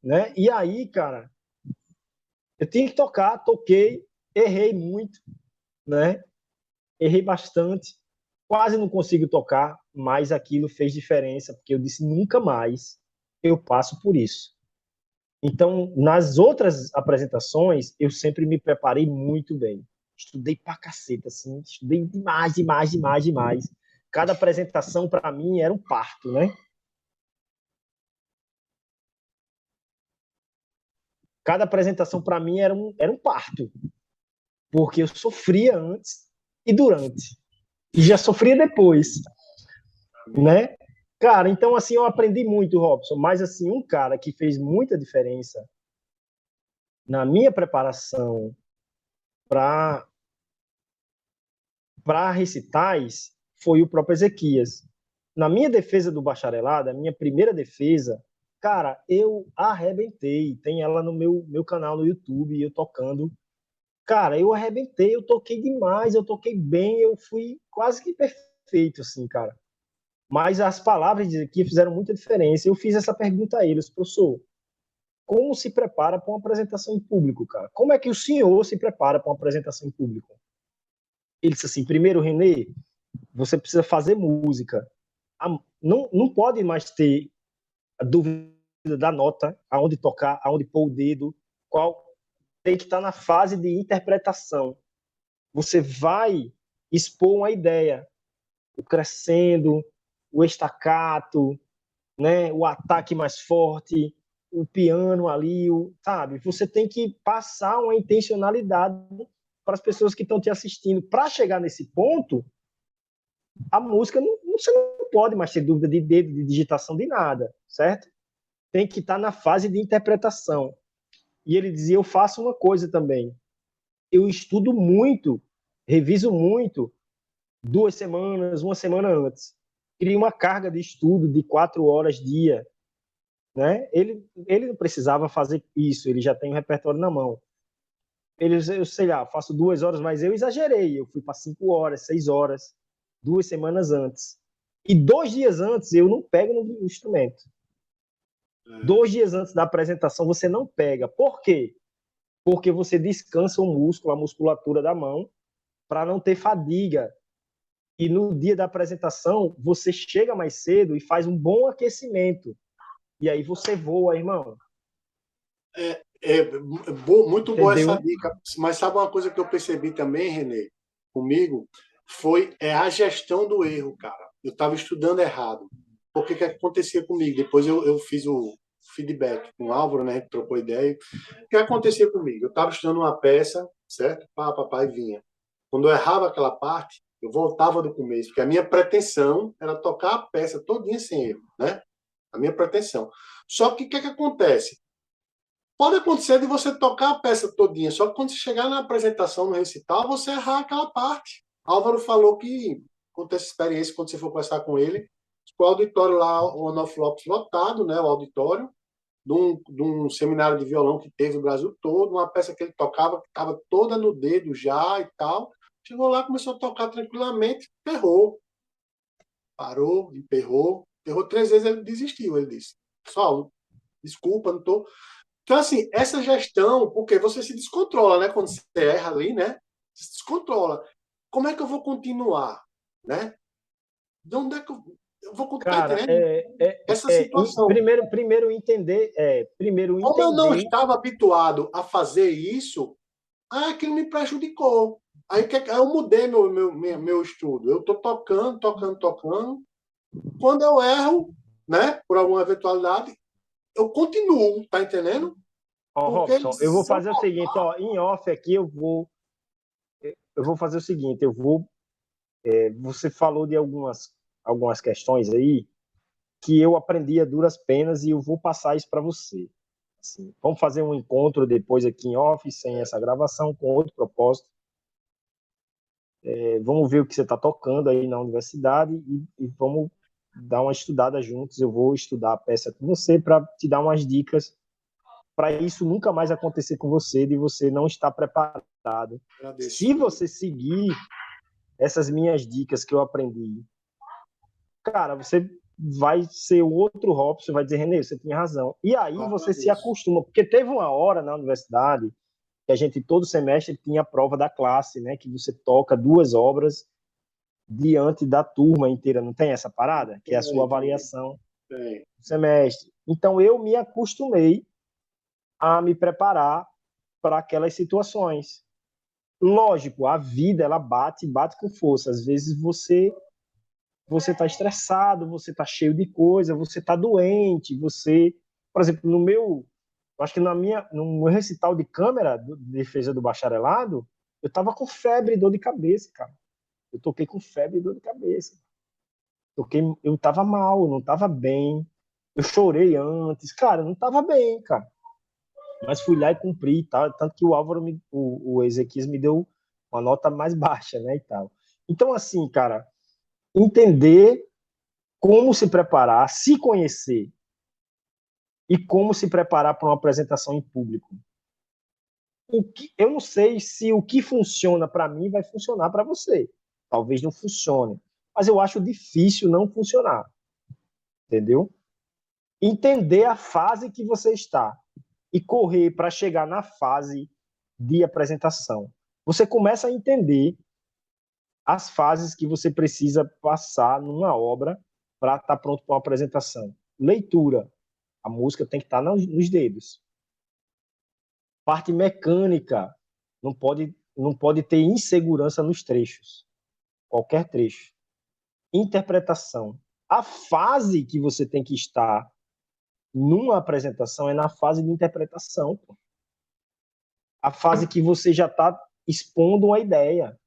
[SPEAKER 1] Né? E aí, cara, eu tinha que tocar, toquei, errei muito, né? Errei bastante, quase não consigo tocar, mas aquilo fez diferença, porque eu disse nunca mais eu passo por isso. Então, nas outras apresentações, eu sempre me preparei muito bem. Estudei pra caceta, assim, estudei demais, demais, demais, demais. Cada apresentação, para mim, era um parto, né? Cada apresentação, para mim, era um parto. Porque eu sofria antes e durante. E já sofria depois, né? Cara, então, assim, eu aprendi muito, Robson. Mas, assim, um cara que fez muita diferença na minha preparação para recitais foi o próprio Ezequias. Na minha defesa do bacharelado, a minha primeira defesa, cara, eu arrebentei. Tem ela no meu canal no YouTube, eu tocando. Cara, eu arrebentei, eu toquei demais, eu toquei bem, eu fui quase que perfeito, assim, cara. Mas as palavras de Ezequias fizeram muita diferença. Eu fiz essa pergunta a eles, professor, como se prepara para uma apresentação em público, cara? Como é que o senhor se prepara para uma apresentação em público? Ele disse assim, primeiro, Renê, você precisa fazer música. Não pode mais ter a dúvida da nota, aonde tocar, aonde pôr o dedo, qual tem que estar na fase de interpretação. Você vai expor uma ideia, o crescendo, o estacato, né, o ataque mais forte, o piano ali, sabe? Você tem que passar uma intencionalidade para as pessoas que estão te assistindo. Para chegar nesse ponto, a música você não pode mais ter dúvida de dedo, de digitação, de nada, certo? Tem que estar na fase de interpretação. E ele dizia: eu faço uma coisa também. Eu estudo muito, reviso muito, 2 semanas, uma semana antes. Cria uma carga de estudo de 4 horas dia, né? Ele não precisava fazer isso, ele já tem o repertório na mão. Eu sei lá, faço 2 horas, mas eu exagerei. Eu fui para 5 horas, 6 horas, 2 semanas antes. E 2 dias antes eu não pego no instrumento. 2 dias antes da apresentação você não pega. Por quê? Porque você descansa o músculo, a musculatura da mão, para não ter fadiga. E no dia da apresentação você chega mais cedo e faz um bom aquecimento. E aí você voa, irmão.
[SPEAKER 2] Muito boa essa
[SPEAKER 1] Entendeu?
[SPEAKER 2] dica. Mas sabe uma coisa que eu percebi também, Renê, comigo? Foi a gestão do erro, cara. eu estava estudando errado. Por que acontecia comigo? Depois eu fiz o feedback com o Álvaro, né? Trocou ideia. O que acontecia comigo? Eu estava estudando uma peça, certo? Papai vinha. Quando eu errava aquela parte, eu voltava do começo, porque a minha pretensão era tocar a peça todinha sem erro, né? A minha pretensão. Só que o que acontece? Pode acontecer de você tocar a peça todinha, só que quando você chegar na apresentação, no recital, você errar aquela parte. Álvaro falou que, conta essa experiência, quando você for conversar com ele, o auditório lá, o Onofre Lopes lotado, né, o auditório, de um seminário de violão que teve o Brasil todo, uma peça que ele tocava, que estava toda no dedo já e tal. Chegou lá, começou a tocar tranquilamente, errou. Parou, emperrou. Errou 3 vezes, ele desistiu, ele disse. Só, desculpa, não estou... Então, assim, essa gestão, porque você se descontrola, né? Quando você erra ali, né? Você se descontrola. Como é que eu vou continuar, né? De onde é que eu vou estar
[SPEAKER 1] Cara,
[SPEAKER 2] entendendo essa situação?
[SPEAKER 1] primeiro
[SPEAKER 2] Como eu não
[SPEAKER 1] entender.
[SPEAKER 2] estava habituado a fazer isso, aquilo me prejudicou. Aí eu mudei meu estudo. Eu estou tocando, tocando, tocando. Quando eu erro, né, por alguma eventualidade, eu continuo, tá entendendo?
[SPEAKER 1] Ó,
[SPEAKER 2] Porque
[SPEAKER 1] Robson, eu vou
[SPEAKER 2] se eu
[SPEAKER 1] fazer o seguinte, ó, em off aqui eu vou fazer o seguinte, você falou de algumas questões aí que eu aprendi a duras penas e eu vou passar isso para você. Assim, vamos fazer um encontro depois aqui em off, sem essa gravação, com outro propósito. Vamos ver o que você está tocando aí na universidade e vamos dar uma estudada juntos. Eu vou estudar a peça com você para te dar umas dicas para isso nunca mais acontecer com você, de você não estar preparado.
[SPEAKER 2] agradeço.
[SPEAKER 1] Se você seguir essas minhas dicas que eu aprendi, cara, você vai ser o outro Robson, vai dizer, Renê, você tinha razão. E aí você se
[SPEAKER 2] Agradeço.
[SPEAKER 1] acostuma, porque teve uma hora na universidade que a gente todo semestre tinha a prova da classe, né, que você toca 2 obras diante da turma inteira, não tem essa parada? Que é a sua
[SPEAKER 2] Tem.
[SPEAKER 1] avaliação
[SPEAKER 2] Tem.
[SPEAKER 1] do semestre. Então eu me acostumei a me preparar para aquelas situações. Lógico, a vida ela bate com força. Às vezes você está estressado, você está cheio de coisa, você está doente, por exemplo, acho que no meu recital de câmera de defesa do bacharelado, eu estava com febre e dor de cabeça, cara. Eu toquei com febre e dor de cabeça. Eu estava mal, não estava bem. Eu chorei antes, cara, eu não estava bem, cara. Mas fui lá e cumpri, tá? Tanto que o Álvaro, o Ezequias me deu uma nota mais baixa, né, e tal. Então, assim, cara, entender como se preparar, se conhecer e como se preparar para uma apresentação em público. Eu não sei se o que funciona para mim vai funcionar para você. Talvez não funcione, mas eu acho difícil não funcionar, entendeu? Entender a fase que você está e correr para chegar na fase de apresentação. Você começa a entender as fases que você precisa passar numa obra para estar pronto para uma apresentação. Leitura. A música tem que estar nos dedos. Parte mecânica. Não pode ter insegurança nos trechos. Qualquer trecho. Interpretação. A fase que você tem que estar numa apresentação é na fase de interpretação. A fase que você já está expondo uma ideia.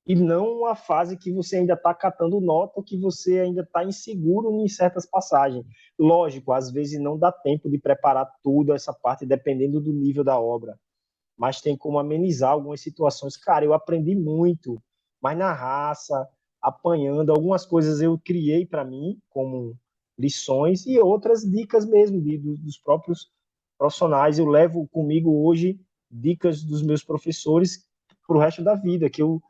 [SPEAKER 1] E não a fase que você ainda está catando nota ou que você ainda está inseguro em certas passagens. Lógico, às vezes não dá tempo de preparar tudo essa parte, dependendo do nível da obra. Mas tem como amenizar algumas situações. Cara, eu aprendi muito, mas na raça, apanhando. Algumas coisas eu criei para mim, como lições, e outras dicas mesmo dos próprios profissionais. Eu levo comigo hoje dicas dos meus professores para o resto da vida, que eu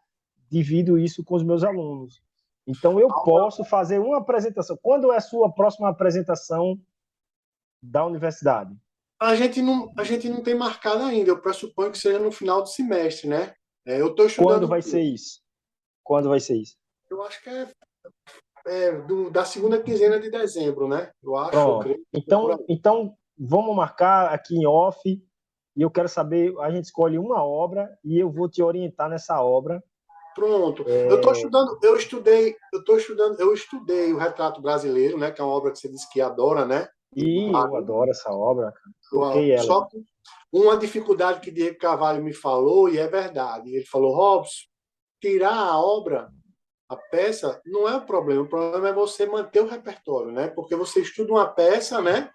[SPEAKER 1] divido isso com os meus alunos. Então, eu posso fazer uma apresentação. Quando é a sua próxima apresentação da universidade?
[SPEAKER 2] A gente não tem marcado ainda. Eu pressuponho que seja no final do semestre, né? Eu estou
[SPEAKER 1] Quando
[SPEAKER 2] estudando.
[SPEAKER 1] vai ser isso? Quando vai ser isso?
[SPEAKER 2] Eu acho que da segunda quinzena de dezembro, né? Eu acho, eu
[SPEAKER 1] Pronto.
[SPEAKER 2] creio. Por
[SPEAKER 1] Então, vamos marcar aqui em off e eu quero saber, a gente escolhe uma obra e eu vou te orientar nessa obra
[SPEAKER 2] Pronto.
[SPEAKER 1] É,
[SPEAKER 2] Eu estudei o Retrato Brasileiro, né, que é uma obra que você disse que adora, né? Do
[SPEAKER 1] e eu
[SPEAKER 2] Barão.
[SPEAKER 1] adoro essa obra, cara. Toquei ela.
[SPEAKER 2] Só que uma dificuldade que Diego Carvalho me falou, e é verdade, ele falou, Robson, tirar a obra, a peça, não é o problema é você manter o repertório, né? Porque você estuda uma peça, né?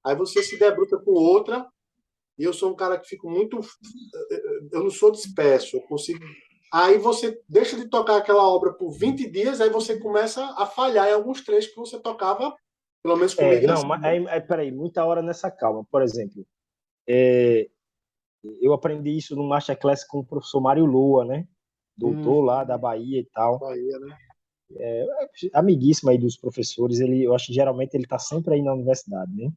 [SPEAKER 2] Aí você se debruça com outra, e eu sou um cara que fico muito. Eu não sou disperso, eu consigo. Aí você deixa de tocar aquela obra por 20 dias, aí você começa a falhar em alguns trechos que você tocava, pelo menos comigo é
[SPEAKER 1] Não,
[SPEAKER 2] assim,
[SPEAKER 1] mas
[SPEAKER 2] né?
[SPEAKER 1] peraí, muita hora nessa calma. Por exemplo, é, eu aprendi isso no Masterclass com o professor Mário Lua, né? Doutor
[SPEAKER 2] Hum,
[SPEAKER 1] lá da Bahia e tal.
[SPEAKER 2] Bahia, né?
[SPEAKER 1] Amiguíssimo aí dos professores, eu acho que geralmente ele está sempre aí na universidade, né?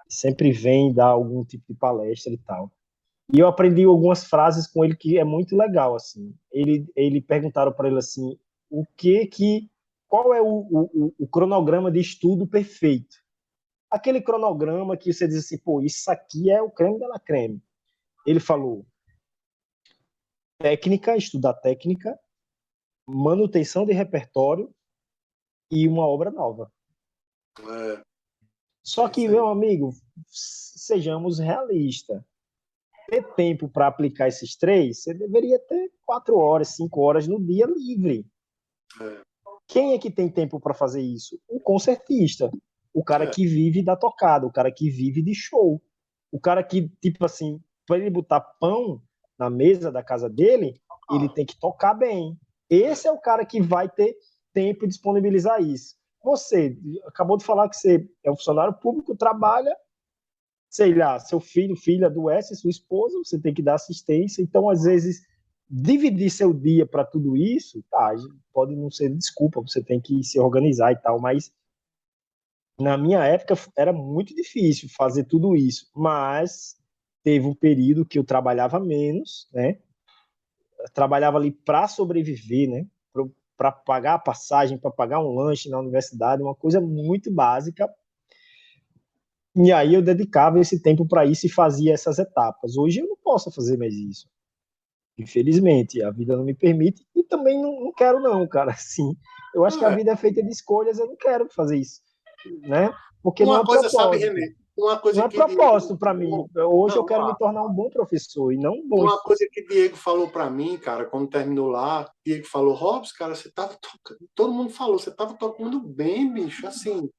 [SPEAKER 1] Sempre vem dar algum tipo de palestra e tal. E eu aprendi algumas frases com ele que é muito legal, assim. Ele perguntaram para ele assim, o qual é o cronograma de estudo perfeito? Aquele cronograma que você diz assim, pô, isso aqui é o creme de la creme. Ele falou, técnica, estudar técnica, manutenção de repertório e uma obra nova.
[SPEAKER 2] É,
[SPEAKER 1] Só
[SPEAKER 2] é
[SPEAKER 1] que,
[SPEAKER 2] isso aí.
[SPEAKER 1] meu amigo, sejamos realistas. Ter tempo para aplicar esses três, você deveria ter 4 horas, 5 horas no dia livre.
[SPEAKER 2] É,
[SPEAKER 1] Quem é que tem tempo para fazer isso? O concertista, o cara
[SPEAKER 2] é,
[SPEAKER 1] que vive da tocada, o cara que vive de show, o cara que, tipo assim, para ele botar pão na mesa da casa dele, ele tem que tocar bem.
[SPEAKER 2] é.
[SPEAKER 1] Esse é o cara que vai ter tempo e disponibilizar isso. Você acabou de falar que você é um funcionário público, trabalha, sei lá, seu filho, filha adoece, sua esposa, você tem que dar assistência. Então, às vezes, dividir seu dia para tudo isso, tá, pode não ser desculpa, você tem que se organizar e tal, mas na minha época era muito difícil fazer tudo isso, mas teve um período que eu trabalhava menos, né? Eu trabalhava ali para sobreviver, né? Para pagar a passagem, para pagar um lanche na universidade, uma coisa muito básica. E aí eu dedicava esse tempo para isso e fazia essas etapas. Hoje eu não posso fazer mais isso. Infelizmente, a vida não me permite e também não quero não, cara. Assim, eu acho que a
[SPEAKER 2] É.
[SPEAKER 1] vida é feita de escolhas, eu não quero fazer isso, né? Porque não
[SPEAKER 2] Uma
[SPEAKER 1] é
[SPEAKER 2] coisa, sabe,
[SPEAKER 1] propósito.
[SPEAKER 2] Renê? Uma
[SPEAKER 1] Não
[SPEAKER 2] coisa
[SPEAKER 1] é
[SPEAKER 2] que Diego
[SPEAKER 1] propósito para mim.
[SPEAKER 2] falou.
[SPEAKER 1] Hoje eu
[SPEAKER 2] Não,
[SPEAKER 1] quero me tornar um bom professor e não um bom.
[SPEAKER 2] uma coisa que Diego falou para mim, cara, quando terminou lá, Diego falou, Robson, cara, você tava tocando, todo mundo falou, você tava tocando bem, bicho, assim.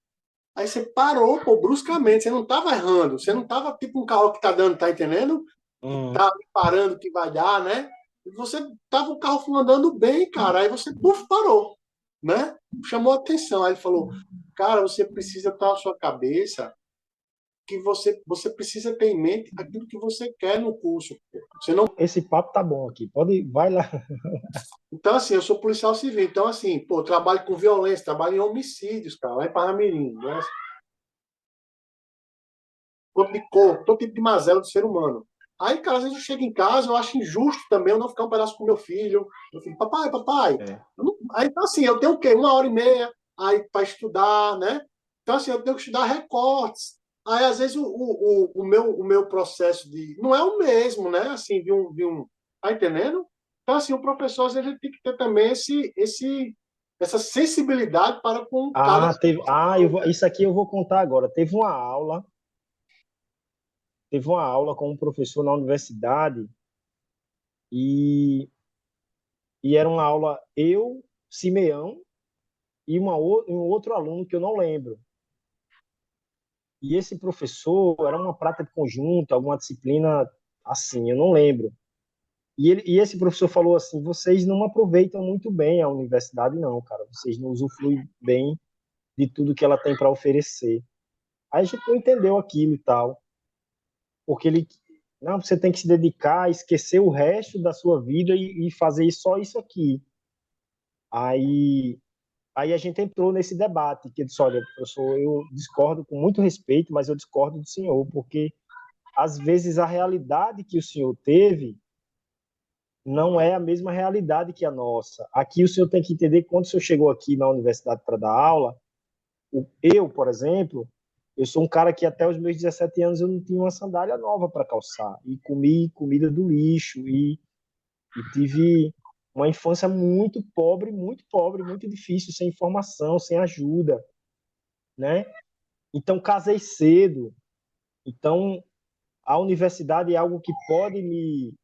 [SPEAKER 2] Aí você parou, pô, bruscamente, você não tava errando, você não tava tipo um carro que tá dando, tá entendendo? Que
[SPEAKER 1] Hum,
[SPEAKER 2] tá ali parando, que vai dar, né? E você tava o carro andando bem, cara, aí você, puf, parou, né? Chamou a atenção, aí ele falou, cara, você precisa estar na sua cabeça que você precisa ter em mente aquilo que você quer no curso. Você não.
[SPEAKER 1] esse papo tá bom aqui. Pode, vai lá.
[SPEAKER 2] Então, assim, eu sou policial civil. Então, assim, pô, eu trabalho com violência, trabalho em homicídios, cara, lá em Parnamirim, né? Todo de cor, todo tipo de mazela do ser humano. Aí, cara, às vezes eu chego em casa, eu acho injusto também eu não ficar um pedaço com meu filho. Eu fico, papai, papai.
[SPEAKER 1] É.
[SPEAKER 2] Aí, então, assim, eu tenho o quê? 1 hora e meia aí para estudar, né? Então, assim, eu tenho que estudar recortes. Aí, às vezes, o meu processo de. Não é o mesmo, né? Assim, de um. Tá entendendo? Então, assim, o professor, às vezes, ele tem que ter também essa sensibilidade para com cada situação.
[SPEAKER 1] Isso aqui eu vou contar agora. Teve uma aula com um professor na universidade e, e era uma aula eu, Simeão e um outro aluno que eu não lembro. E esse professor era uma prata de conjunto, alguma disciplina assim, eu não lembro. E esse professor falou assim: vocês não aproveitam muito bem a universidade, não, cara. Vocês não usufruem bem de tudo que ela tem para oferecer. Aí a gente não entendeu aquilo e tal, porque ele, não, você tem que se dedicar, esquecer o resto da sua vida e fazer só isso aqui. Aí, aí a gente entrou nesse debate, que eu disse, olha, professor, eu discordo com muito respeito, mas eu discordo do senhor, porque às vezes a realidade que o senhor teve não é a mesma realidade que a nossa. Aqui o senhor tem que entender que quando o senhor chegou aqui na universidade para dar aula, eu, por exemplo, eu sou um cara que até os meus 17 anos eu não tinha uma sandália nova para calçar. E comi comida do lixo. E tive. uma infância muito pobre, muito difícil, sem informação, sem ajuda, né? Então, casei cedo. Então, a universidade é algo que pode me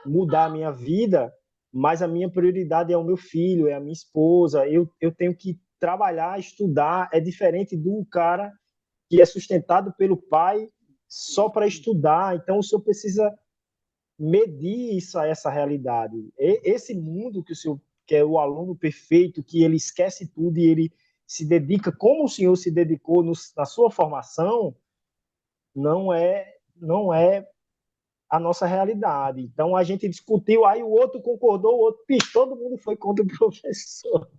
[SPEAKER 1] mudar a minha vida, mas a minha prioridade é o meu filho, é a minha esposa. Eu tenho que trabalhar, estudar. É diferente do cara que é sustentado pelo pai só para estudar. Então, o senhor precisa medir isso a essa realidade. Esse mundo que o senhor, que é o aluno perfeito, que ele esquece tudo e ele se dedica como o senhor se dedicou na sua formação, não é a nossa realidade. Então a gente discutiu, aí o outro concordou, o outro, todo mundo foi contra o professor.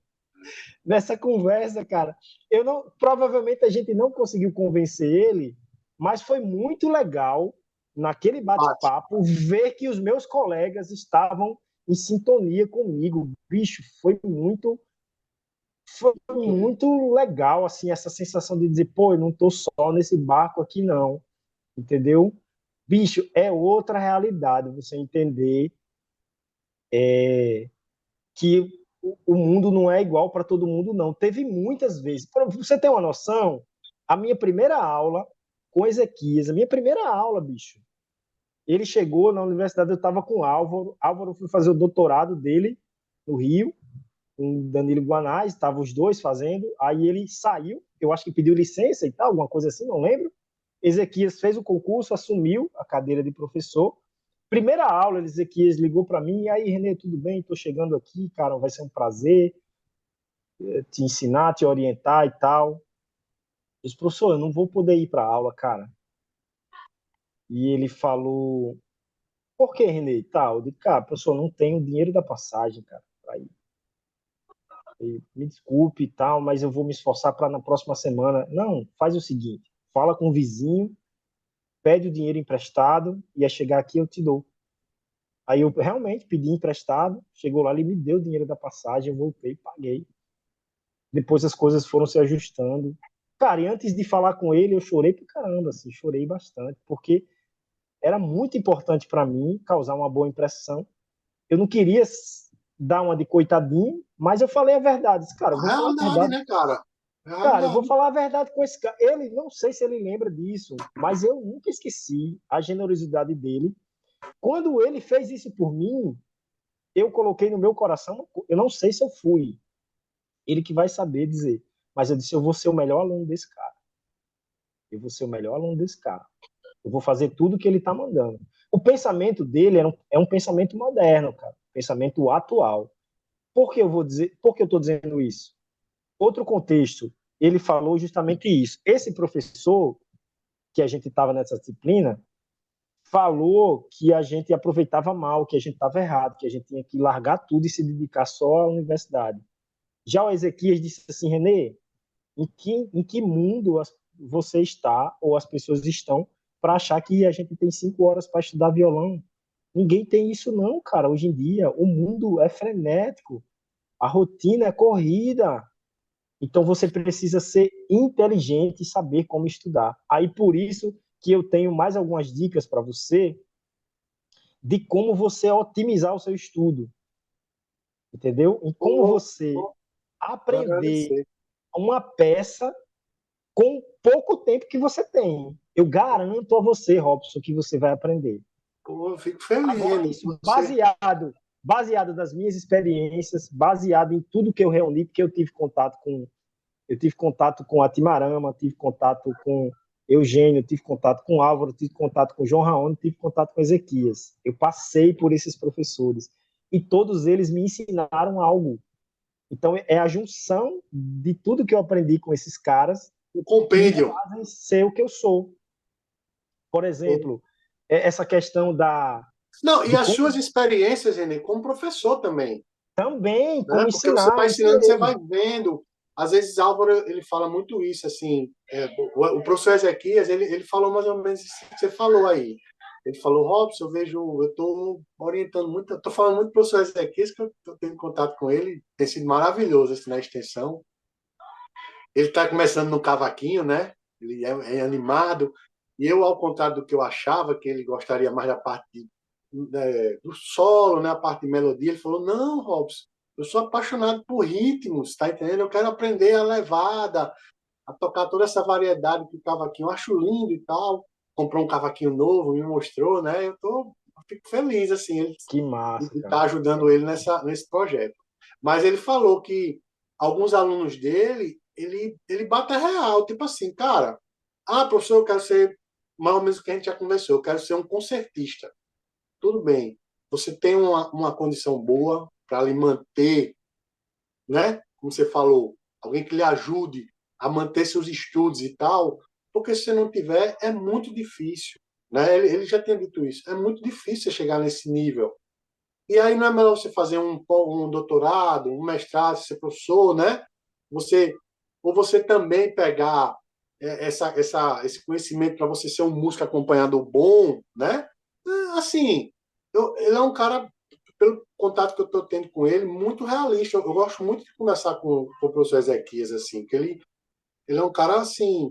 [SPEAKER 1] Nessa conversa, cara, eu não, provavelmente a gente não conseguiu convencer ele, mas foi muito legal naquele
[SPEAKER 2] Bate.
[SPEAKER 1] bate-papo ver que os meus colegas estavam em sintonia comigo. Bicho, foi muito legal assim essa sensação de dizer, pô, eu não tô só nesse barco aqui não, entendeu? Bicho, é outra realidade você entender que o mundo não é igual para todo mundo, não. Teve muitas vezes. Para você ter uma noção, a minha primeira aula com Ezequias, a minha primeira aula, bicho, ele chegou na universidade, eu estava com o Álvaro. Álvaro foi fazer o doutorado dele no Rio, com Danilo Guanais, estavam os dois fazendo. Aí ele saiu, eu acho que pediu licença e tal, alguma coisa assim, não lembro. Ezequias fez o concurso, assumiu a cadeira de professor. Primeira aula, Ezequias ligou para mim, e aí, Renê, tudo bem? Estou chegando aqui, cara, vai ser um prazer te ensinar, te orientar e tal. Eu disse, professor, eu não vou poder ir para a aula, cara. E ele falou, por que, Renê? E tal. Eu disse, cara, professor, não tenho dinheiro da passagem, cara, para ir. Me desculpe e tal, mas eu vou me esforçar para na próxima semana. Não, faz o seguinte, fala com o vizinho, pede o dinheiro emprestado e a chegar aqui eu te dou. Aí eu realmente pedi emprestado, chegou lá, ele me deu o dinheiro da passagem, eu voltei, paguei. Depois as coisas foram se ajustando. Cara, e antes de falar com ele, eu chorei pra caramba, assim, chorei bastante, porque era muito importante para mim causar uma boa impressão. Eu não queria dar uma de coitadinho, mas eu falei a verdade. Cara, eu vou falar a
[SPEAKER 2] Realidade,
[SPEAKER 1] verdade.
[SPEAKER 2] né, cara?
[SPEAKER 1] Cara, eu vou
[SPEAKER 2] Realidade.
[SPEAKER 1] falar a verdade com esse cara. Ele, não sei se ele lembra disso, mas eu nunca esqueci a generosidade dele. Quando ele fez isso por mim, eu coloquei no meu coração, eu não sei se eu fui, ele que vai saber dizer, mas eu disse, eu vou ser o melhor aluno desse cara. Eu vou ser o melhor aluno desse cara. Eu vou fazer tudo que ele está mandando. O pensamento dele é um pensamento moderno, cara. Pensamento atual. Por que eu estou dizendo isso? Outro contexto, ele falou justamente isso. Esse professor que a gente estava nessa disciplina falou que a gente aproveitava mal, que a gente estava errado, que a gente tinha que largar tudo e se dedicar só à universidade. Já o Ezequias disse assim, Renê, em que mundo você está, ou as pessoas estão, para achar que a gente tem 5 horas para estudar violão? Ninguém tem isso não, cara. Hoje em dia, o mundo é frenético, a rotina é corrida. Então você precisa ser inteligente e saber como estudar. Aí por isso que eu tenho mais algumas dicas para você de como você otimizar o seu estudo, entendeu? E como
[SPEAKER 2] Vou,
[SPEAKER 1] você
[SPEAKER 2] vou, vou
[SPEAKER 1] aprender
[SPEAKER 2] agradecer.
[SPEAKER 1] uma peça com pouco tempo que você tem. Eu garanto a você, Robson, que você vai aprender.
[SPEAKER 2] Pô, eu fico feliz,
[SPEAKER 1] Agora,
[SPEAKER 2] Reni,
[SPEAKER 1] isso
[SPEAKER 2] com você.
[SPEAKER 1] baseado nas minhas experiências, baseado em tudo que eu reuni, porque eu tive contato com a Timarama, tive contato com Eugênio, tive contato com Álvaro, tive contato com João Raoni, tive contato com Ezequias. Eu passei por esses professores e todos eles me ensinaram algo. Então, é a junção de tudo que eu aprendi com esses caras
[SPEAKER 2] O
[SPEAKER 1] que me
[SPEAKER 2] compêndio.
[SPEAKER 1] fazem ser o que eu sou. Por exemplo, essa questão
[SPEAKER 2] Não, e
[SPEAKER 1] de
[SPEAKER 2] as suas
[SPEAKER 1] como
[SPEAKER 2] experiências, Reni, como professor também.
[SPEAKER 1] também,
[SPEAKER 2] Né?
[SPEAKER 1] como
[SPEAKER 2] Porque você
[SPEAKER 1] ensinar,
[SPEAKER 2] vai
[SPEAKER 1] isso
[SPEAKER 2] ensinando, você vai
[SPEAKER 1] mesmo.
[SPEAKER 2] vendo. Às vezes, Álvaro, ele fala muito isso, assim, o professor Ezequias, ele falou mais ou menos isso que você falou aí. Ele falou, Robson, eu estou orientando muito, estou falando muito do professor Ezequias, que eu estou tendo contato com ele, tem sido maravilhoso assim, na extensão. Ele está começando no cavaquinho, né? Ele é animado. E eu, ao contrário do que eu achava, que ele gostaria mais da parte do solo, né, a parte de melodia. Ele falou: não, Robson, eu sou apaixonado por ritmos, tá entendendo? Eu quero aprender a levada, a tocar toda essa variedade que o cavaquinho. Eu acho lindo e tal. Comprou um cavaquinho novo, me mostrou, né? Eu fico feliz, assim, ele
[SPEAKER 1] Que massa, cara.
[SPEAKER 2] está ajudando ele nesse projeto. Mas ele falou que alguns alunos dele, ele bate a real, tipo assim, cara, professor, eu quero ser, mais ou menos o que a gente já conversou, eu quero ser um concertista. Tudo bem, você tem uma condição boa para lhe manter, né? Como você falou, alguém que lhe ajude a manter seus estudos e tal, porque se você não tiver, é muito difícil. Né? Ele já tinha dito isso, é muito difícil você chegar nesse nível. E aí não é melhor você fazer um doutorado, um mestrado, ser professor, né? Você, ou você também pegar esse conhecimento para você ser um músico acompanhado bom, né? Assim, ele é um cara, pelo contato que eu estou tendo com ele, muito realista. Eu gosto muito de conversar com o professor Ezequias, assim, que ele é um cara assim,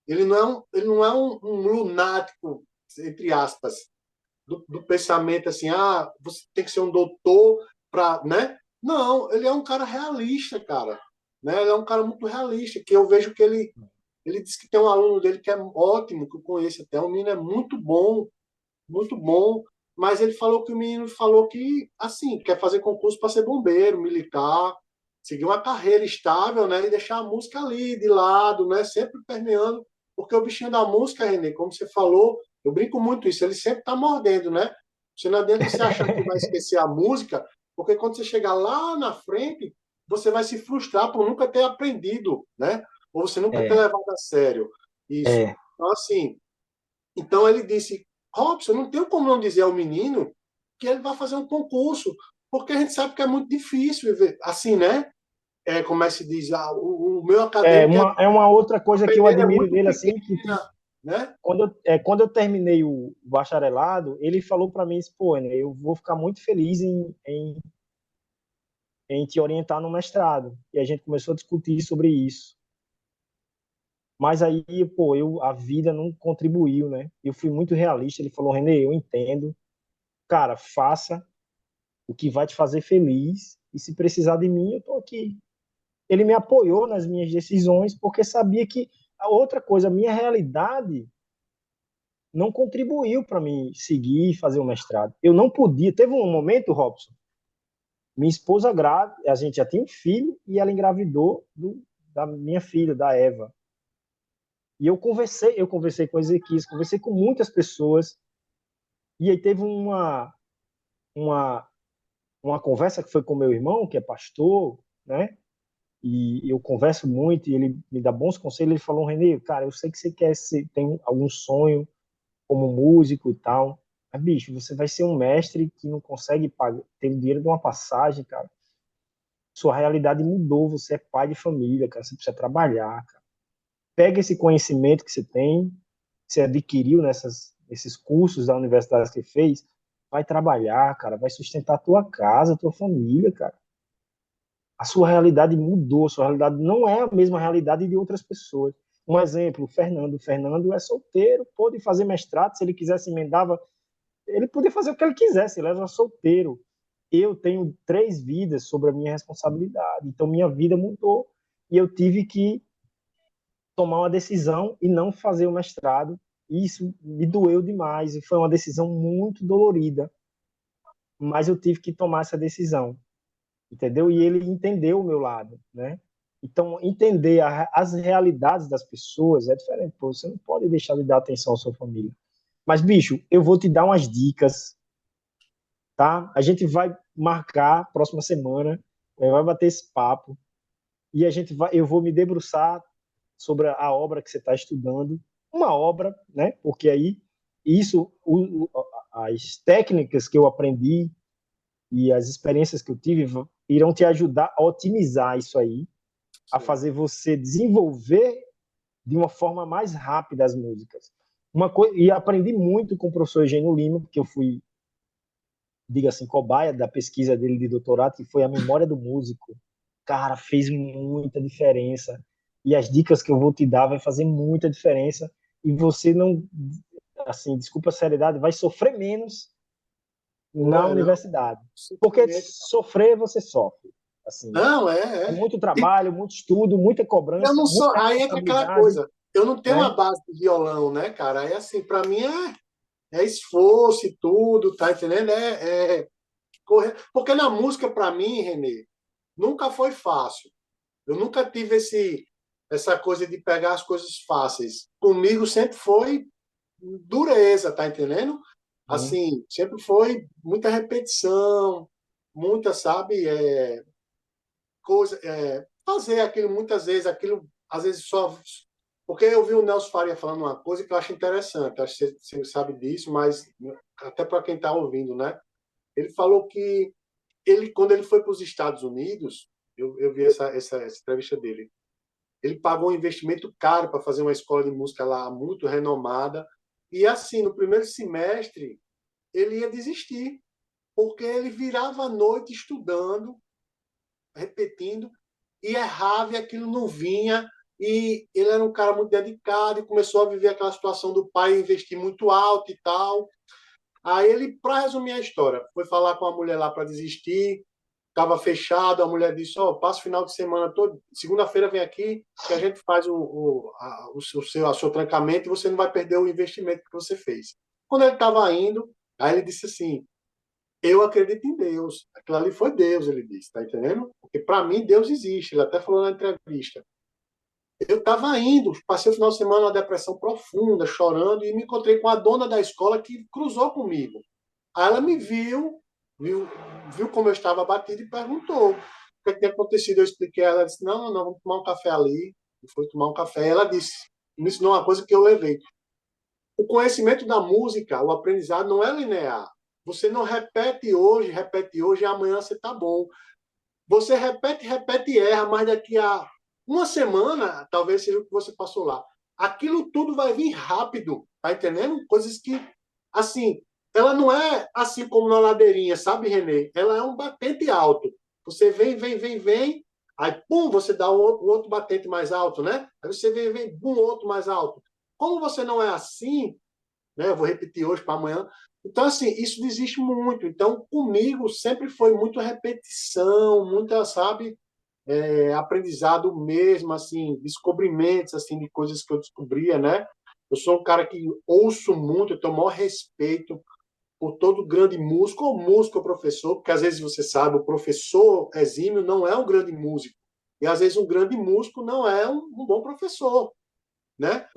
[SPEAKER 2] ele não é um lunático, entre aspas, do pensamento assim, você tem que ser um doutor para, né? Não, ele é um cara realista, cara. Né? Ele é um cara muito realista, que eu vejo que ele disse que tem um aluno dele que é ótimo, que eu conheço até, o menino é muito bom, mas ele falou que o menino falou que, assim, quer fazer concurso para ser bombeiro, militar, seguir uma carreira estável, né, e deixar a música ali de lado, né, sempre permeando, porque o bichinho da música, Renê, como você falou, eu brinco muito isso, ele sempre está mordendo, né? Você não adianta você achar que vai esquecer a música, porque quando você chegar lá na frente, você vai se frustrar por nunca ter aprendido, né? Ou você nunca ter
[SPEAKER 1] É,
[SPEAKER 2] levado a sério isso.
[SPEAKER 1] é,
[SPEAKER 2] Então, assim, então ele disse: Robson, não tenho como não dizer ao menino que ele vai fazer um concurso, porque a gente sabe que é muito difícil, assim, né? Como é que se diz? O meu acadêmico,
[SPEAKER 1] é uma outra coisa que eu
[SPEAKER 2] ele é
[SPEAKER 1] admiro
[SPEAKER 2] muito
[SPEAKER 1] dele, assim, que
[SPEAKER 2] pequena, né?
[SPEAKER 1] quando eu terminei o bacharelado, ele falou para mim, pô, né, eu vou ficar muito feliz em te orientar no mestrado. E a gente começou a discutir sobre isso. Mas aí, pô, a vida não contribuiu, né? Eu fui muito realista. Ele falou, Renê, eu entendo. Cara, faça o que vai te fazer feliz. E se precisar de mim, eu tô aqui. Ele me apoiou nas minhas decisões, porque sabia que a outra coisa, a minha realidade não contribuiu para mim seguir e fazer o mestrado. Eu não podia. Teve um momento, Robson, minha esposa grávida, a gente já tinha um filho e ela engravidou da minha filha, da Eva. E eu conversei com Ezequias, conversei com muitas pessoas, e aí teve uma, uma conversa que foi com meu irmão, que é pastor, né? E eu converso muito e ele me dá bons conselhos. Ele falou, Renê, cara, eu sei que você tem algum sonho como músico e tal, mas, bicho, você vai ser um mestre que não consegue pagar, ter o dinheiro de uma passagem, cara. Sua realidade mudou, você é pai de família, cara, você precisa trabalhar, cara. Pega esse conhecimento que você tem, que você adquiriu nesses cursos da universidade que você fez, vai trabalhar, cara, vai sustentar a tua casa, a tua família, cara. A sua realidade mudou, a sua realidade não é a mesma realidade de outras pessoas. Um exemplo, o Fernando. O Fernando é solteiro, pôde fazer mestrado, se ele quisesse emendava, ele podia fazer o que ele quisesse, ele era solteiro. Eu tenho 3 vidas sobre a minha responsabilidade, então minha vida mudou e eu tive que tomar uma decisão e não fazer o mestrado. E isso me doeu demais e foi uma decisão muito dolorida, mas eu tive que tomar essa decisão, entendeu? E ele entendeu o meu lado, né? Então, entender as realidades das pessoas é diferente. Pô, você não pode deixar de dar atenção à sua família. Mas, bicho, eu vou te dar umas dicas, tá? A gente vai marcar próxima semana, vai bater esse papo e eu vou me debruçar sobre a obra que você está estudando, uma obra, né? Porque aí isso, as técnicas que eu aprendi e as experiências que eu tive irão te ajudar a otimizar isso aí, a
[SPEAKER 2] Sim,
[SPEAKER 1] fazer você desenvolver de uma forma mais rápida as músicas. E aprendi muito com o professor Eugênio Lima, porque eu fui, diga assim, cobaia da pesquisa dele de doutorado, que foi a memória do músico. Cara, fez muita diferença. E as dicas que eu vou te dar vai fazer muita diferença. E você não, assim, desculpa a seriedade, vai sofrer menos na
[SPEAKER 2] Não,
[SPEAKER 1] universidade. Porque
[SPEAKER 2] simplesmente.
[SPEAKER 1] sofrer, você sofre. Assim,
[SPEAKER 2] Não,
[SPEAKER 1] é
[SPEAKER 2] é.
[SPEAKER 1] muito trabalho, muito estudo, muita
[SPEAKER 2] Eu
[SPEAKER 1] cobrança,
[SPEAKER 2] não sou.
[SPEAKER 1] muita
[SPEAKER 2] Aí entra aquela
[SPEAKER 1] responsabilidade,
[SPEAKER 2] coisa. Eu não tenho uma
[SPEAKER 1] né?
[SPEAKER 2] base de violão, né, cara? É assim, para mim é esforço e tudo, tá entendendo? É correr. Porque na música, para mim, Renê, nunca foi fácil. Eu nunca tive essa coisa de pegar as coisas fáceis. Comigo sempre foi dureza, tá entendendo?
[SPEAKER 1] Uhum.
[SPEAKER 2] Assim, sempre foi muita repetição, muita, sabe, coisa, fazer aquilo muitas vezes, aquilo às vezes só. Porque eu vi o Nelson Faria falando uma coisa que eu acho interessante, acho que você sabe disso, mas até para quem está ouvindo, né? Ele falou que quando ele foi para os Estados Unidos, eu vi essa entrevista dele, ele pagou um investimento caro para fazer uma escola de música lá muito renomada, e assim, no primeiro semestre, ele ia desistir, porque ele virava a noite estudando, repetindo, e errava e aquilo não vinha. E ele era um cara muito dedicado e começou a viver aquela situação do pai investir muito alto e tal. Aí ele, para resumir a história, foi falar com a mulher lá para desistir, estava fechado, a mulher disse, ó, passa o final de semana todo, segunda-feira vem aqui que a gente faz o seu trancamento e você não vai perder o investimento que você fez. Quando ele estava indo, aí ele disse assim, eu acredito em Deus. Aquilo ali foi Deus, ele disse, tá entendendo? Porque para mim Deus existe. Ele até falou na entrevista. Eu estava indo, passei o final de semana uma depressão profunda, chorando, e me encontrei com a dona da escola que cruzou comigo. Aí ela me viu, viu como eu estava abatido e perguntou o que tinha acontecido. Eu expliquei, ela disse, não, não, não, vamos tomar um café ali. E foi tomar um café. Ela disse, me ensinou uma coisa que eu levei. O conhecimento da música, o aprendizado não é linear. Você não repete hoje, e amanhã você está bom. Você repete e erra, mas daqui a uma semana, talvez seja o que você passou lá. Aquilo tudo vai vir rápido, tá entendendo? Coisas que, assim, ela não é assim como na ladeirinha, sabe, Renê? Ela é um batente alto. Você vem, aí, pum, você dá o outro batente mais alto, né? Aí você vem, pum, outro mais alto. Como você não é assim, né? Eu vou repetir hoje para amanhã. Então, assim, isso existe muito. Então, comigo sempre foi muito repetição, muita, sabe, aprendizado mesmo, assim, descobrimentos, assim, de coisas que eu descobria, né? Eu sou um cara que ouço muito, eu tenho o maior respeito por todo grande músico, ou músico ou professor, porque às vezes você sabe, o professor exímio não é um grande músico. E às vezes um grande músico não é um bom professor, né?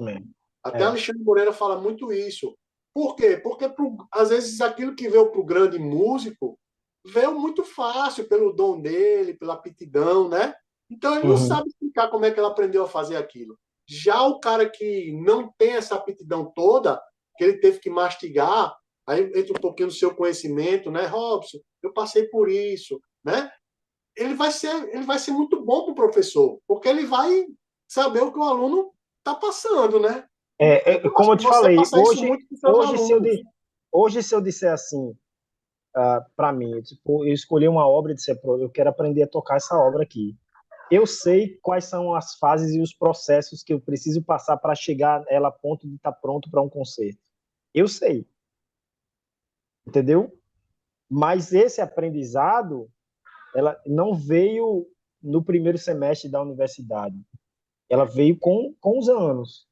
[SPEAKER 2] Até
[SPEAKER 1] É.
[SPEAKER 2] Alexandre Moreira fala muito isso. Por quê? Porque, às vezes, aquilo que veio para o grande músico veio muito fácil pelo dom dele, pela aptidão, né? Então, ele não
[SPEAKER 1] Uhum.
[SPEAKER 2] sabe explicar como é que ele aprendeu a fazer aquilo. Já o cara que não tem essa aptidão toda, que ele teve que mastigar, aí entra um pouquinho no seu conhecimento, né, Robson? Eu passei por isso, né? Ele vai ser muito bom para o professor, porque ele vai saber o que o aluno está passando, né? Eu acho
[SPEAKER 1] Como eu
[SPEAKER 2] que
[SPEAKER 1] te
[SPEAKER 2] você
[SPEAKER 1] falei,
[SPEAKER 2] passa isso muito com seus
[SPEAKER 1] hoje se eu,
[SPEAKER 2] alunos.
[SPEAKER 1] di- hoje, se eu disser assim, para mim, tipo, eu escolhi uma obra e disse, "Pô, eu quero aprender a tocar essa obra aqui. Eu sei quais são as fases e os processos que eu preciso passar para chegar ela a ponto de estar pronto para um concerto. Eu sei, entendeu? Mas esse aprendizado, ela não veio no primeiro semestre da universidade. Ela veio com os anos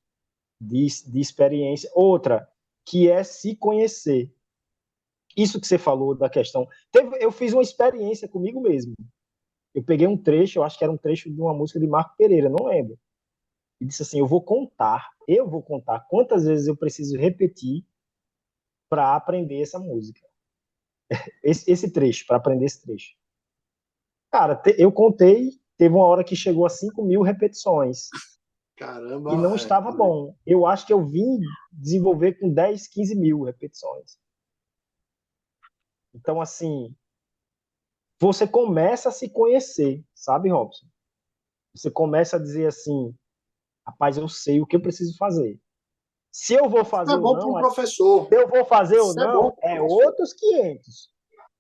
[SPEAKER 1] de experiência. Outra, que é se conhecer. Isso que você falou da questão. Eu fiz uma experiência comigo mesmo. Eu peguei um trecho, eu acho que era um trecho de uma música de Marco Pereira, não lembro. E disse assim: eu vou contar quantas vezes eu preciso repetir para aprender essa música. Esse trecho, para aprender esse trecho. Cara, eu contei, teve uma hora que chegou a 5.000 repetições e
[SPEAKER 2] Caramba,
[SPEAKER 1] não estava bom. Eu acho que eu vim desenvolver com 10, 15 mil repetições. Então, assim, você começa a se conhecer, sabe, Robson? Você começa a dizer assim, rapaz, eu sei o que eu preciso fazer. Se eu vou
[SPEAKER 2] isso
[SPEAKER 1] fazer
[SPEAKER 2] é
[SPEAKER 1] ou
[SPEAKER 2] bom para
[SPEAKER 1] não,
[SPEAKER 2] um professor.
[SPEAKER 1] se eu vou fazer ou
[SPEAKER 2] Isso é bom
[SPEAKER 1] não,
[SPEAKER 2] para um
[SPEAKER 1] é
[SPEAKER 2] professor.
[SPEAKER 1] outros 500.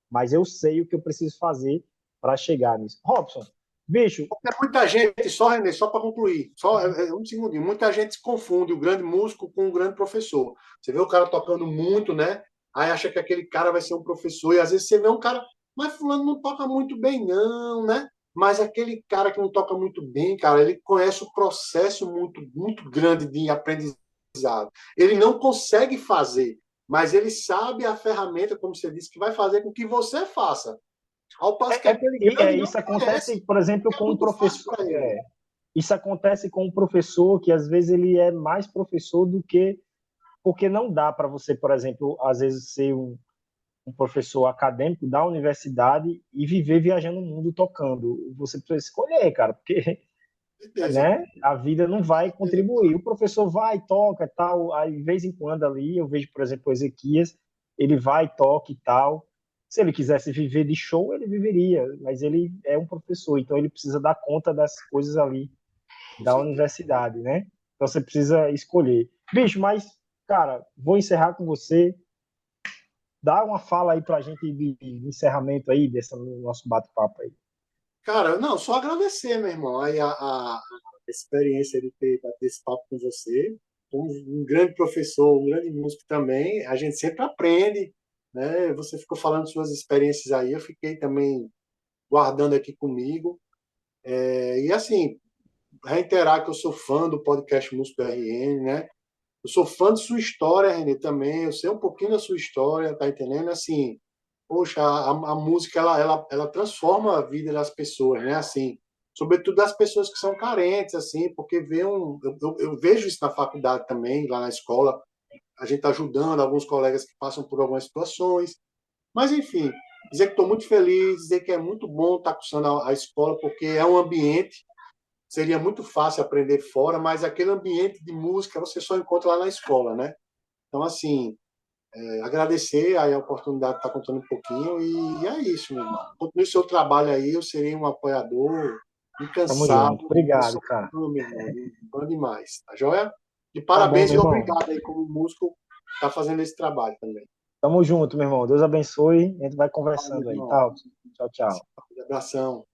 [SPEAKER 1] Mas eu sei o que eu preciso fazer para chegar nisso. Robson, bicho,
[SPEAKER 2] Porque muita gente, só René, só para concluir, só um segundinho, muita gente se confunde o grande músico com o grande professor. Você vê o cara tocando muito, né? aí acha que aquele cara vai ser um professor, e às vezes você vê um cara, mas fulano não toca muito bem não, né? Mas aquele cara que não toca muito bem, cara, ele conhece o processo muito grande de aprendizado. Ele não consegue fazer, mas ele sabe a ferramenta, como você disse, que vai fazer com que você faça. Ao passo que aquele cara ele não
[SPEAKER 1] Isso
[SPEAKER 2] conhece,
[SPEAKER 1] acontece, por exemplo,
[SPEAKER 2] é
[SPEAKER 1] com um
[SPEAKER 2] muito fácil
[SPEAKER 1] professor.
[SPEAKER 2] para ele.
[SPEAKER 1] Isso acontece com um professor que às vezes ele é mais professor do que porque não dá para você, por exemplo, às vezes ser um professor acadêmico da universidade e viver viajando o mundo tocando. Você precisa escolher, cara, porque
[SPEAKER 2] Certeza.
[SPEAKER 1] né, a vida não vai contribuir. O professor vai, toca, tal, aí de vez em quando ali eu vejo, por exemplo, o Ezequias, ele vai, toca e tal. Se ele quisesse viver de show, ele viveria, mas ele é um professor, então ele precisa dar conta das coisas ali
[SPEAKER 2] Com
[SPEAKER 1] da
[SPEAKER 2] certeza.
[SPEAKER 1] universidade, né? Então você precisa escolher. Bicho, mas, cara, vou encerrar com você. Dá uma fala aí pra gente de encerramento aí desse nosso bate-papo aí.
[SPEAKER 2] Cara, não, só agradecer, meu irmão, aí a experiência de ter batido esse papo com você. Um grande professor, um grande músico também. A gente sempre aprende, né? Você ficou falando suas experiências aí, eu fiquei também guardando aqui comigo. E assim, reiterar que eu sou fã do podcast Músico RN, né? Eu sou fã de sua história, Renê, também. Eu sei um pouquinho da sua história, tá entendendo? Assim, poxa, a música ela transforma a vida das pessoas, né? Assim, sobretudo das pessoas que são carentes, assim, porque eu vejo isso na faculdade também, lá na escola. A gente tá ajudando alguns colegas que passam por algumas situações. Mas, enfim, dizer que estou muito feliz, dizer que é muito bom estar cursando a escola, porque é um ambiente. Seria muito fácil aprender fora, mas aquele ambiente de música você só encontra lá na escola, né? Então, assim, agradecer aí a oportunidade de estar contando um pouquinho e é isso, meu irmão. Continue o seu trabalho aí, eu serei um apoiador
[SPEAKER 1] Tamo junto.
[SPEAKER 2] incansável. Eu
[SPEAKER 1] Obrigado,
[SPEAKER 2] sou
[SPEAKER 1] cara.
[SPEAKER 2] fã, meu irmão, fã demais, tá joia? E
[SPEAKER 1] Tá bom,
[SPEAKER 2] parabéns
[SPEAKER 1] meu
[SPEAKER 2] e
[SPEAKER 1] irmão.
[SPEAKER 2] obrigado aí como músico tá fazendo esse trabalho também.
[SPEAKER 1] Tamo junto, meu irmão. Deus abençoe. A gente vai
[SPEAKER 2] Valeu,
[SPEAKER 1] conversando aí,
[SPEAKER 2] irmão.
[SPEAKER 1] tá? Tchau, tchau.
[SPEAKER 2] Abração.